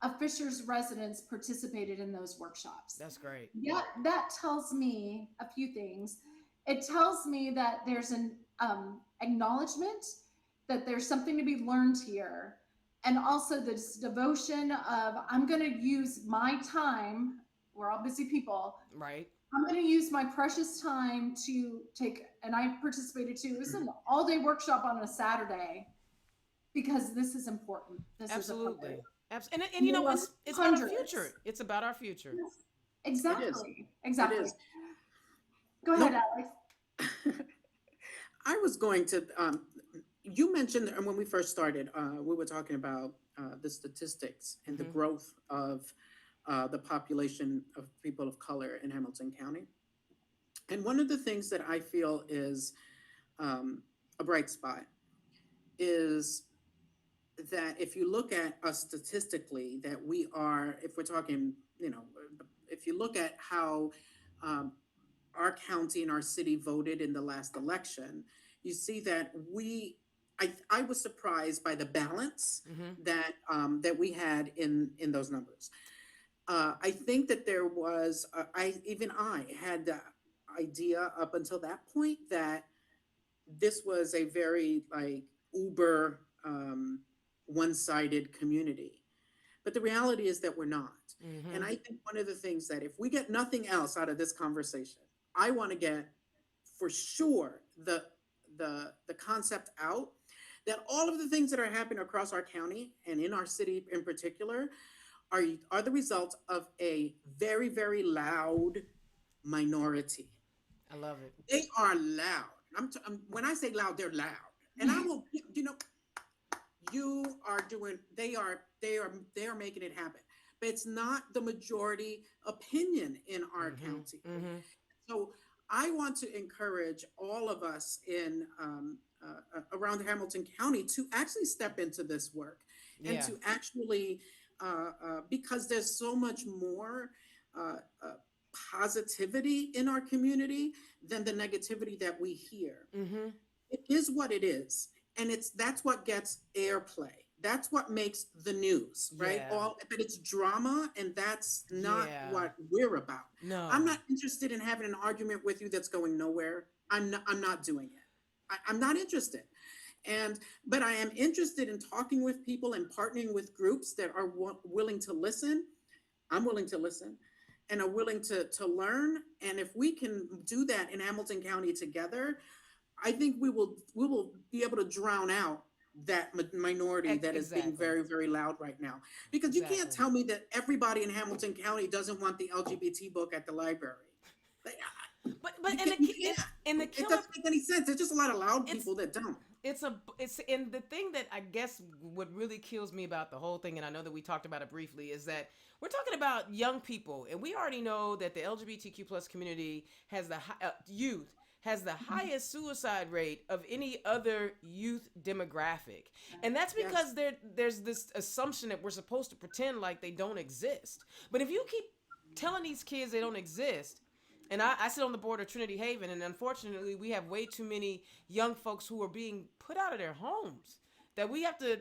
of Fishers residents participated in those workshops. That's great. Yeah, that tells me a few things. It tells me that there's an acknowledgement that there's something to be learned here, and also this devotion of I'm going to use my time. We're all busy people. Right. I'm going to use my precious time to take, and I participated too. It was an all-day workshop on a Saturday because this is important. This is Absolutely. appropriate. And you know, it's about our Hundreds. future. It's about our future. Yes, It is. exactly. It Exactly. is. Go ahead, No, Alex. I was going to, you mentioned, and when we first started, we were talking about the statistics and the Mm-hmm. growth of the population of people of color in Hamilton County. And one of the things that I feel is a bright spot is that if you look at us statistically, that we are, if we're talking, you know, if you look at how um, our county and our city voted in the last election, you see that I was surprised by the balance Mm-hmm. that we had in those numbers. I think that there was, I had the idea up until that point that this was a very like uber one-sided community. But the reality is that we're not. And Mm-hmm. I think one of the things that if we get nothing else out of this conversation, I want to get for sure the concept out that all of the things that are happening across our county and in our city in particular are are the result of a very, very loud minority. I love it. They are loud. When I say loud, they're loud. And I will, you know, you are doing, they are making it happen. But it's not the majority opinion in our Mm-hmm. county. Mm-hmm. So I want to encourage all of us in around Hamilton County to actually step into this work and Yeah. to actually, because there's so much more uh, uh, positivity in our community than the negativity that we hear. Mm-hmm. It is what it is, and that's what gets airplay. That's what makes the news, right? Yeah. All, but it's drama, and that's not Yeah. what we're about. I'm No. not interested in having an argument with you that's going nowhere. I'm not doing it. I'm not interested. And but I am interested in talking with people and partnering with groups that are willing to listen. I'm willing to listen and are willing to learn. And if we can do that in Hamilton County together, I think we will be able to drown out that minority that is being Exactly. very, very loud right now. Because you can't Exactly. tell me that everybody in Hamilton County doesn't want the LGBT book at the library. Like, But and you and, can't. and the It killer, doesn't make any sense. There's just a lot of loud it's people that don't. it's and the thing that I guess what really kills me about the whole thing, and I know that we talked about it briefly, is that we're talking about young people, and we already know that the LGBTQ plus community has youth has the highest suicide rate of any other youth demographic, and that's Yes. because there's this assumption that we're supposed to pretend like they don't exist. But if you keep telling these kids they don't exist, and I sit on the board of Trinity Haven, and unfortunately, we have way too many young folks who are being put out of their homes. That we have to,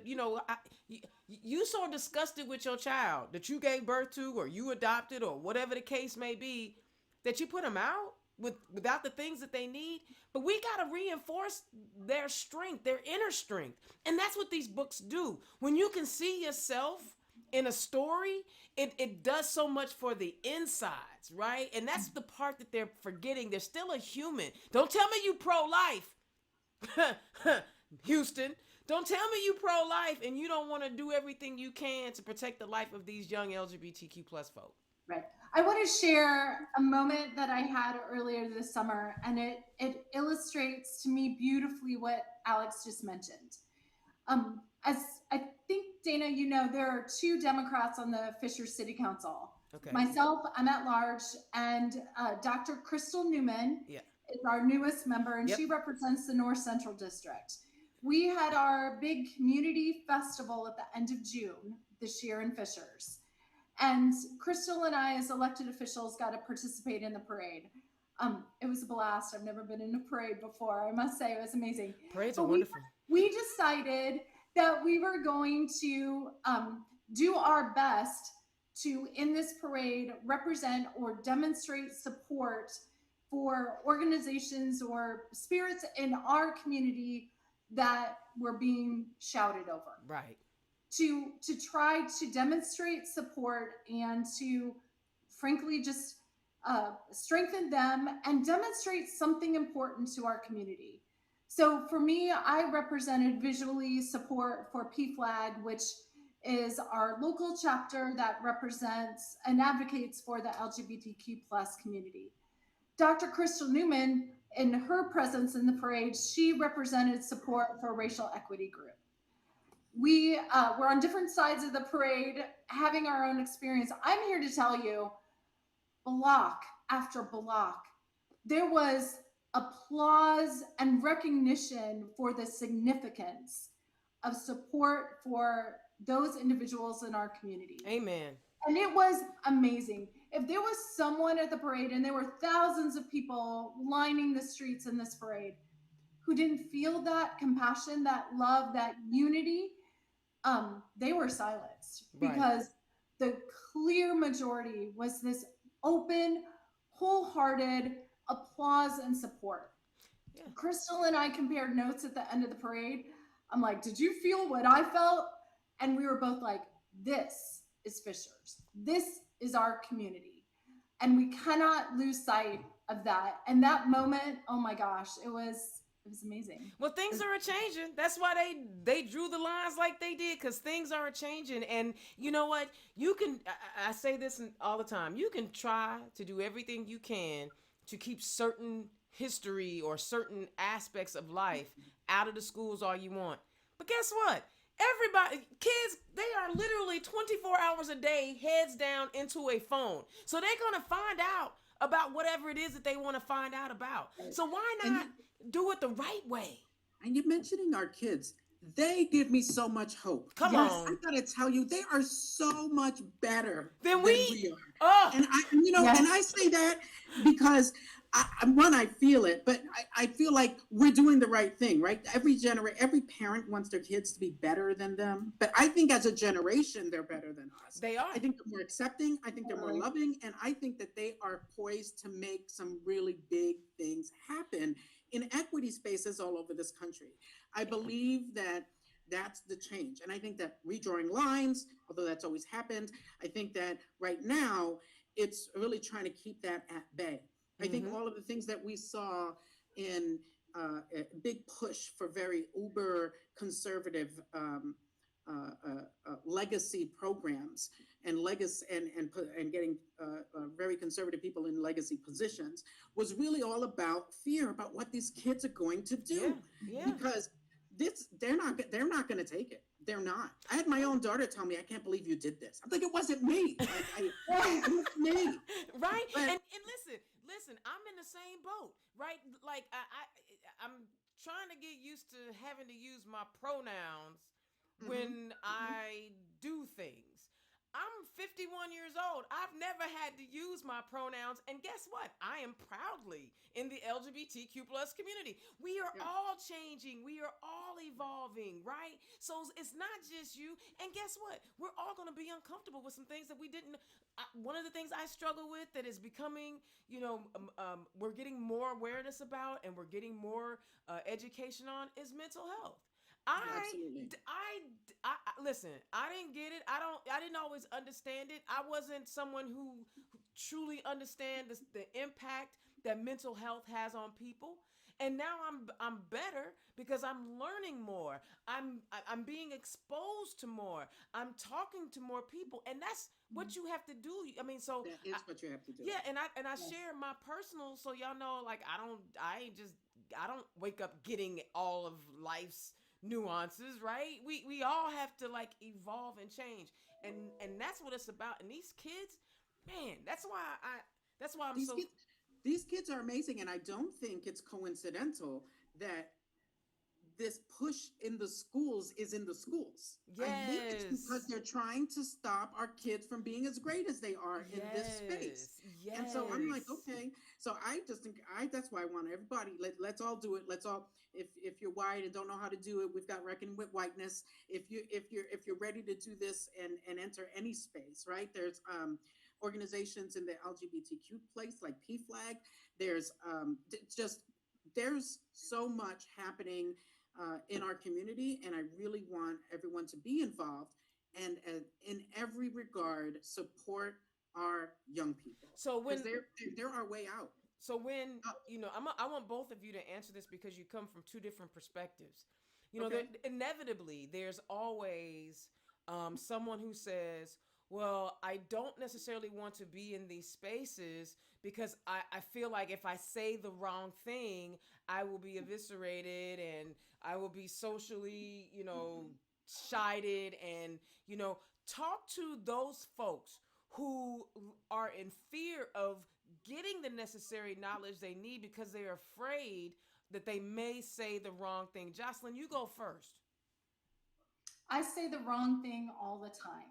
you so disgusted with your child that you gave birth to, or you adopted, or whatever the case may be, that you put them out without the things that they need. But we gotta reinforce their strength, their inner strength, and that's what these books do. When you can see yourself in a story, it does so much for the insides, right? And that's the part that they're forgetting. They're still a human. Don't tell me you pro-life. Houston, don't tell me you pro-life and you don't want to do everything you can to protect the life of these young LGBTQ plus folk. Right. I want to share a moment that I had earlier this summer, and it illustrates to me beautifully what Alex just mentioned. As I think, Dana, you know, there are 2 Democrats on the Fisher City Council. Okay. Myself, I'm at large, and Dr. Crystal Newman is our newest member, and she represents the North Central District. We had our big community festival at the end of June this year in Fishers. And Crystal and I, as elected officials, got to participate in the parade. It was a blast. I've never been in a parade before. I must say, it was amazing. Parades are wonderful. We decided that we were going to do our best to, in this parade, represent or demonstrate support for organizations or spirits in our community that were being shouted over. Right. To try to demonstrate support and to, frankly, just strengthen them and demonstrate something important to our community. So for me, I represented visually support for PFLAG, which is our local chapter that represents and advocates for the LGBTQ plus community. Dr. Crystal Newman, in her presence in the parade, she represented support for Racial Equity Group. We were on different sides of the parade, having our own experience. I'm here to tell you, block after block, there was applause and recognition for the significance of support for those individuals in our community. Amen. And it was amazing. If there was someone at the parade, and there were thousands of people lining the streets in this parade, who didn't feel that compassion, that love, that unity, they were silenced, because the clear majority was this open, wholehearted applause and support. Yeah. Crystal and I compared notes at the end of the parade. I'm like, did you feel what I felt? And we were both like, this is Fishers. This is our community. And we cannot lose sight of that. And that moment, oh my gosh, it was amazing. Well, things are changing. That's why they drew the lines like they did, because things are changing. And you know what? You can, I say this all the time, you can try to do everything you can to keep certain history or certain aspects of life out of the schools all you want. But guess what? Everybody, kids, they are literally 24 hours a day, heads down into a phone. So they're going to find out about whatever it is that they want to find out about. So why not do it the right way? And you're mentioning our kids. They give me so much hope. Come on. I gotta tell you, they are so much better than we are. Oh. And and I say that because I feel it, but I feel like we're doing the right thing, right? Every parent wants their kids to be better than them. But I think as a generation, they're better than us. They are. I think they're more accepting. I think they're more loving. And I think that they are poised to make some really big things happen in equity spaces all over this country. I believe that that's the change. And I think that redrawing lines, although that's always happened, I think that right now it's really trying to keep that at bay. I think all of the things that we saw in a big push for very uber conservative legacy programs and getting very conservative people in legacy positions was really all about fear about what these kids are going to do. Because they're not going to take it. They're not. I had my own daughter tell me, "I can't believe you did this." I'm like, it wasn't me. It wasn't me. Right. But, and listen, I'm in the same boat, right? Like I'm trying to get used to having to use my pronouns when I do things. I'm 51 years old. I've never had to use my pronouns. And guess what? I am proudly in the LGBTQ plus community. We are all changing. We are all evolving, right? So it's not just you. And guess what? We're all going to be uncomfortable with some things that we didn't. One of the things I struggle with that is becoming, we're getting more awareness about and we're getting more education on is mental health. Listen, I didn't get it. I didn't always understand it. I wasn't someone who truly understands the impact that mental health has on people. And now I'm better because I'm learning more. I'm being exposed to more. I'm talking to more people, and that's what you have to do. I mean, so That is what you have to do. yeah, and I Yes. share my personal, so y'all know, like I don't wake up getting all of life's nuances, right? We all have to like evolve and change, and that's what it's about. And these kids, man, that's why I'm These so kids, these kids are amazing, and I don't think it's coincidental that this push in the schools is in the schools. I think it's because yes, they're trying to stop our kids from being as great as they are in this space. yes, And so I'm like, yes. okay. So I just think that's why I want everybody, let's all do it. Let's all, if you're white and don't know how to do it, we've got Reckon with Whiteness. If you're ready to do this and enter any space, right? There's organizations in the LGBTQ place like PFLAG. There's just there's so much happening in our community, and I really want everyone to be involved and in every regard support our young people So because when they're our way out. So when Oh, I want both of you to answer this because you come from two different perspectives. okay. Inevitably, there's always someone who says, "Well, I don't necessarily want to be in these spaces because I feel like if I say the wrong thing, I will be eviscerated and I will be socially, chided." And talk to those folks who are in fear of getting the necessary knowledge they need because they're afraid that they may say the wrong thing. Jocelyn, you go first. I say the wrong thing all the time.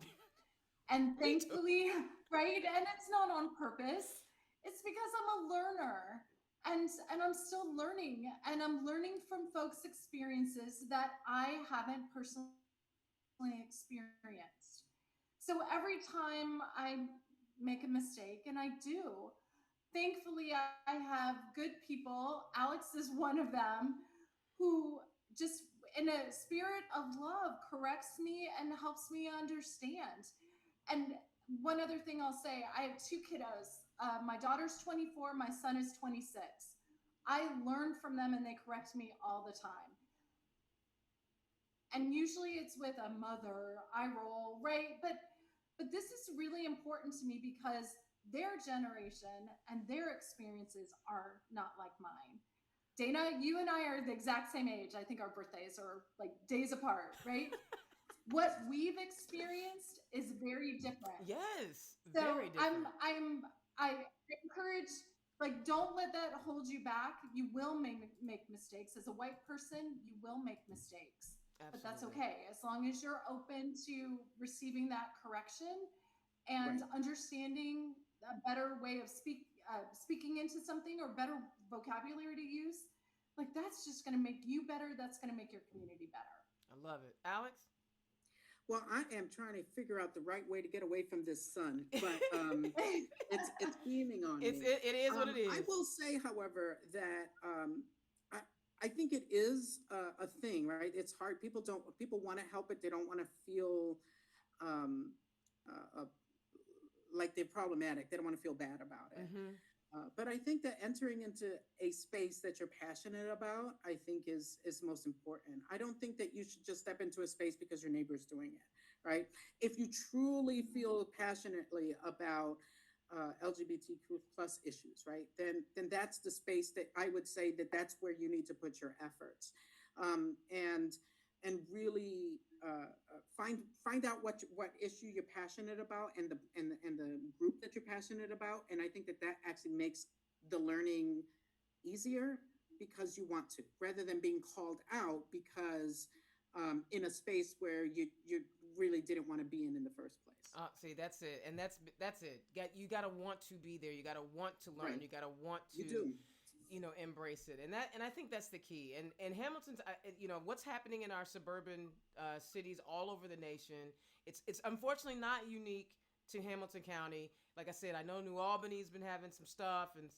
And Me too. thankfully, right? And it's not on purpose. It's because I'm a learner and I'm still learning and I'm learning from folks' experiences that I haven't personally experienced. So every time I make a mistake, and I do, thankfully I have good people. Alex is one of them who just in a spirit of love corrects me and helps me understand. And one other thing I'll say, I have two kiddos. My daughter's 24, my son is 26. I learn from them and they correct me all the time. And usually it's with a mother, I roll, right? But this is really important to me because their generation and their experiences are not like mine. Dana, you and I are the exact same age. I think our birthdays are like days apart, right? What we've experienced is very different. Yes, So very different. I encourage, like, don't let that hold you back. You will make mistakes. As a white person, you will make mistakes, but that's Absolutely. okay as long as you're open to receiving that correction and Right. understanding a better way of speaking into something or better vocabulary to use. Like that's just going to make you better. That's going to make your community better. I love it. Alex? Well, I am trying to figure out the right way to get away from this sun, but it's beaming on me. It is what it I is. will say, however, that I I think it is a thing, right? It's hard. People want to help it. They don't want to feel um, uh, like they're problematic. They don't want to feel bad about it. Mm-hmm. But I think that entering into a space that you're passionate about, I think is most important. I don't think that you should just step into a space because your neighbor's doing it, right? If you truly feel passionately about LGBTQ plus issues, right? Then that's the space that I would say that's where you need to put your efforts, and really find out what issue you're passionate about and the group that you're passionate about, and I think that actually makes the learning easier because you want to, rather than being called out because in a space where you really didn't want to be in the first place. See, that's it, and that's it. You gotta want to be there. You gotta want to learn. Right. You gotta want You to, do. embrace it, and I think that's the key. And Hamilton's, what's happening in our suburban cities all over the nation. It's unfortunately not unique to Hamilton County. Like I said, I know New Albany's been having some stuff, and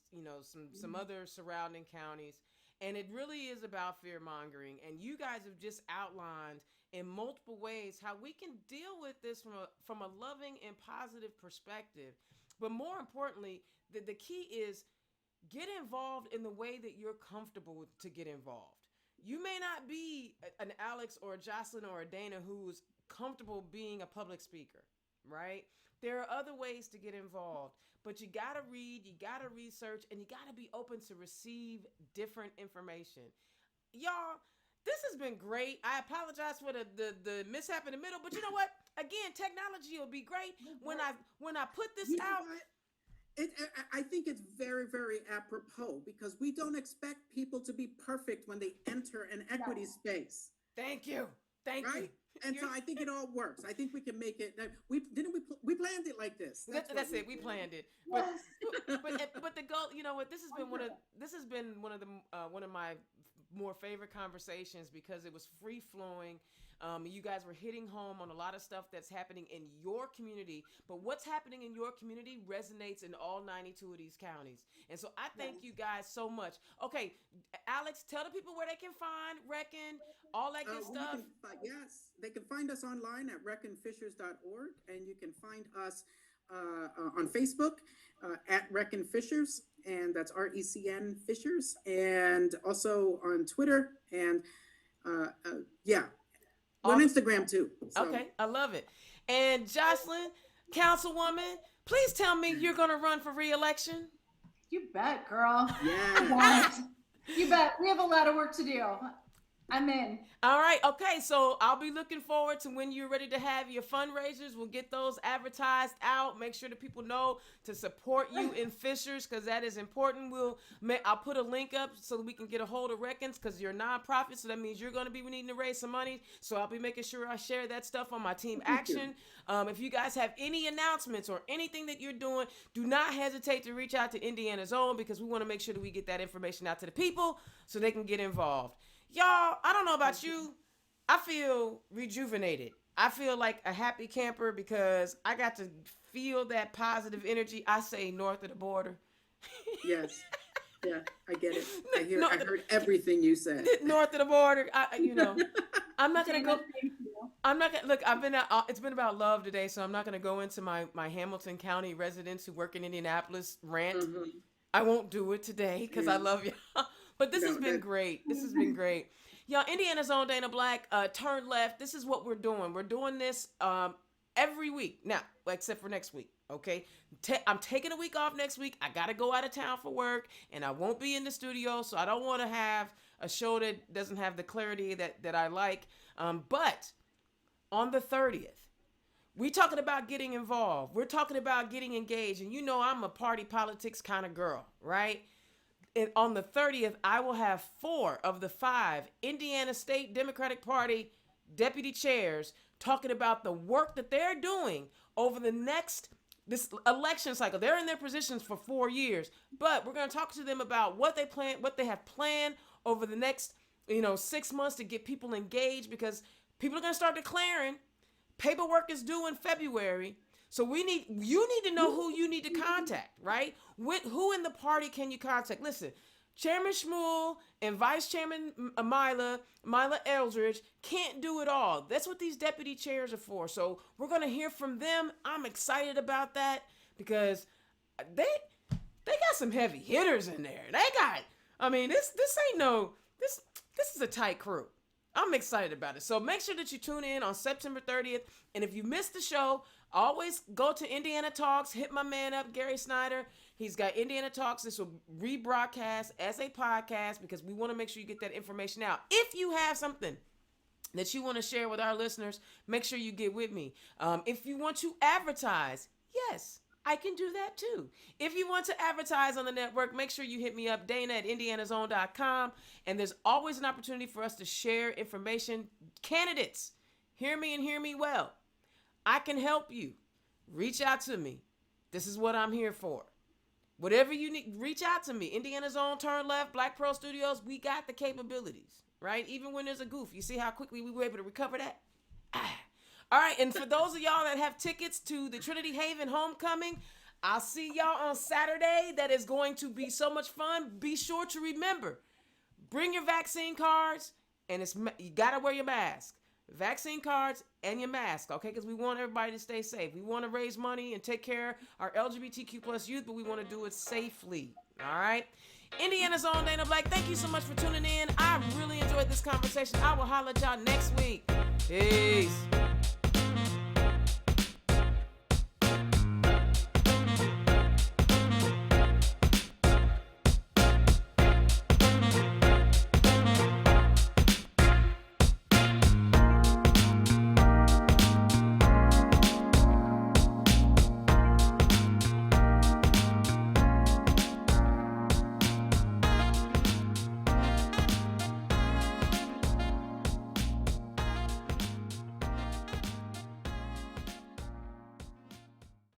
some other surrounding counties. And it really is about fear mongering. And you guys have just outlined in multiple ways how we can deal with this from a loving and positive perspective. But more importantly, the key is get involved in the way that you're comfortable to get involved. You may not be an Alex or a Jocelyn or a Dana who's comfortable being a public speaker, right? There are other ways to get involved, but you got to read, you got to research, and you got to be open to receive different information. Y'all, this has been great. I apologize for the mishap in the middle, but you know what? Again, technology will be great when I put this out. I think it's very, very apropos because we don't expect people to be perfect when they enter an equity space. Thank you. Thank you. And so I think it all works. I think we can make it. We planned it like this. That's it. We planned it. But the goal, you know what? This has been one of my more favorite conversations because it was free flowing. You guys were hitting home on a lot of stuff that's happening in your community, but what's happening in your community resonates in all 92 of these counties. And so I thank you guys so much. Okay, Alex, tell the people where they can find RECN, all that good stuff. Yes, they can find us online at reconfishers.org, and you can find us on Facebook at RECN Fishers, and that's RECN Fishers, and also on Twitter, and on Instagram too. So. Okay, I love it. And Jocelyn, Councilwoman, please tell me you're going to run for re-election. You bet, girl. Yeah. You bet. We have a lot of work to do. I'm in. All right. Okay. So I'll be looking forward to when you're ready to have your fundraisers. We'll get those advertised out. Make sure that people know to support you in Fishers because that is important. I'll put a link up so that we can get a hold of RECNs because you're a nonprofit. So that means you're going to be needing to raise some money. So I'll be making sure I share that stuff on my team action. If you guys have any announcements or anything that you're doing, do not hesitate to reach out to Indiana's Own because we want to make sure that we get that information out to the people so they can get involved. Y'all, I don't know about you. I feel rejuvenated. I feel like a happy camper because I got to feel that positive energy. I say north of the border. Yes. Yeah, I get it. I heard everything you said. North of the border. I'm not going to go. I'm not going to look. It's been about love today, so I'm not going to go into my Hamilton County residents who work in Indianapolis rant. Mm-hmm. I won't do it today because I love y'all. But this has been great. This has been great. Y'all, Indiana's Own Dana Black, turn left. This is what we're doing. We're doing this every week. Now, except for next week, okay? I'm taking a week off next week. I got to go out of town for work, and I won't be in the studio, so I don't want to have a show that doesn't have the clarity that I like. But on the 30th, we're talking about getting involved. We're talking about getting engaged. And you know I'm a party politics kind of girl, right? And on the 30th, I will have 4 of the 5 Indiana State Democratic Party deputy chairs talking about the work that they're doing over this election cycle. They're in their positions for 4 years, but we're going to talk to them about what they have planned over the next, 6 months to get people engaged because people are going to start declaring. Paperwork is due in February. So you need to know who you need to contact, right? Who in the party can you contact? Listen, Chairman Shmuel and Vice Chairman Mila Eldridge can't do it all. That's what these deputy chairs are for. So we're going to hear from them. I'm excited about that because they got some heavy hitters in there. This is a tight crew. I'm excited about it. So make sure that you tune in on September 30th. And if you missed the show, always go to Indiana Talks. Hit my man up, Gary Snyder. He's got Indiana Talks. This will rebroadcast as a podcast because we want to make sure you get that information out. If you have something that you want to share with our listeners, make sure you get with me. If you want to advertise, yes, I can do that too. If you want to advertise on the network, make sure you hit me up, Dana@indianazone.com. And there's always an opportunity for us to share information. Candidates, hear me and hear me well. I can help you. Reach out to me. This is what I'm here for. Whatever you need, reach out to me. Indiana's Own, turn left, Black Pearl Studios. We got the capabilities, right? Even when there's a goof, you see how quickly we were able to recover that? All right, and for those of y'all that have tickets to the Trinity Haven Homecoming, I'll see y'all on Saturday. That is going to be so much fun. Be sure to remember, bring your vaccine cards, and you got to wear your mask. Vaccine cards and your mask, okay? Because we want everybody to stay safe. We want to raise money and take care of our LGBTQ plus youth, but we want to do it safely, All right. Indiana's own Dana Black, thank you so much for tuning in. I really enjoyed this conversation. I will holler at y'all next week. Peace.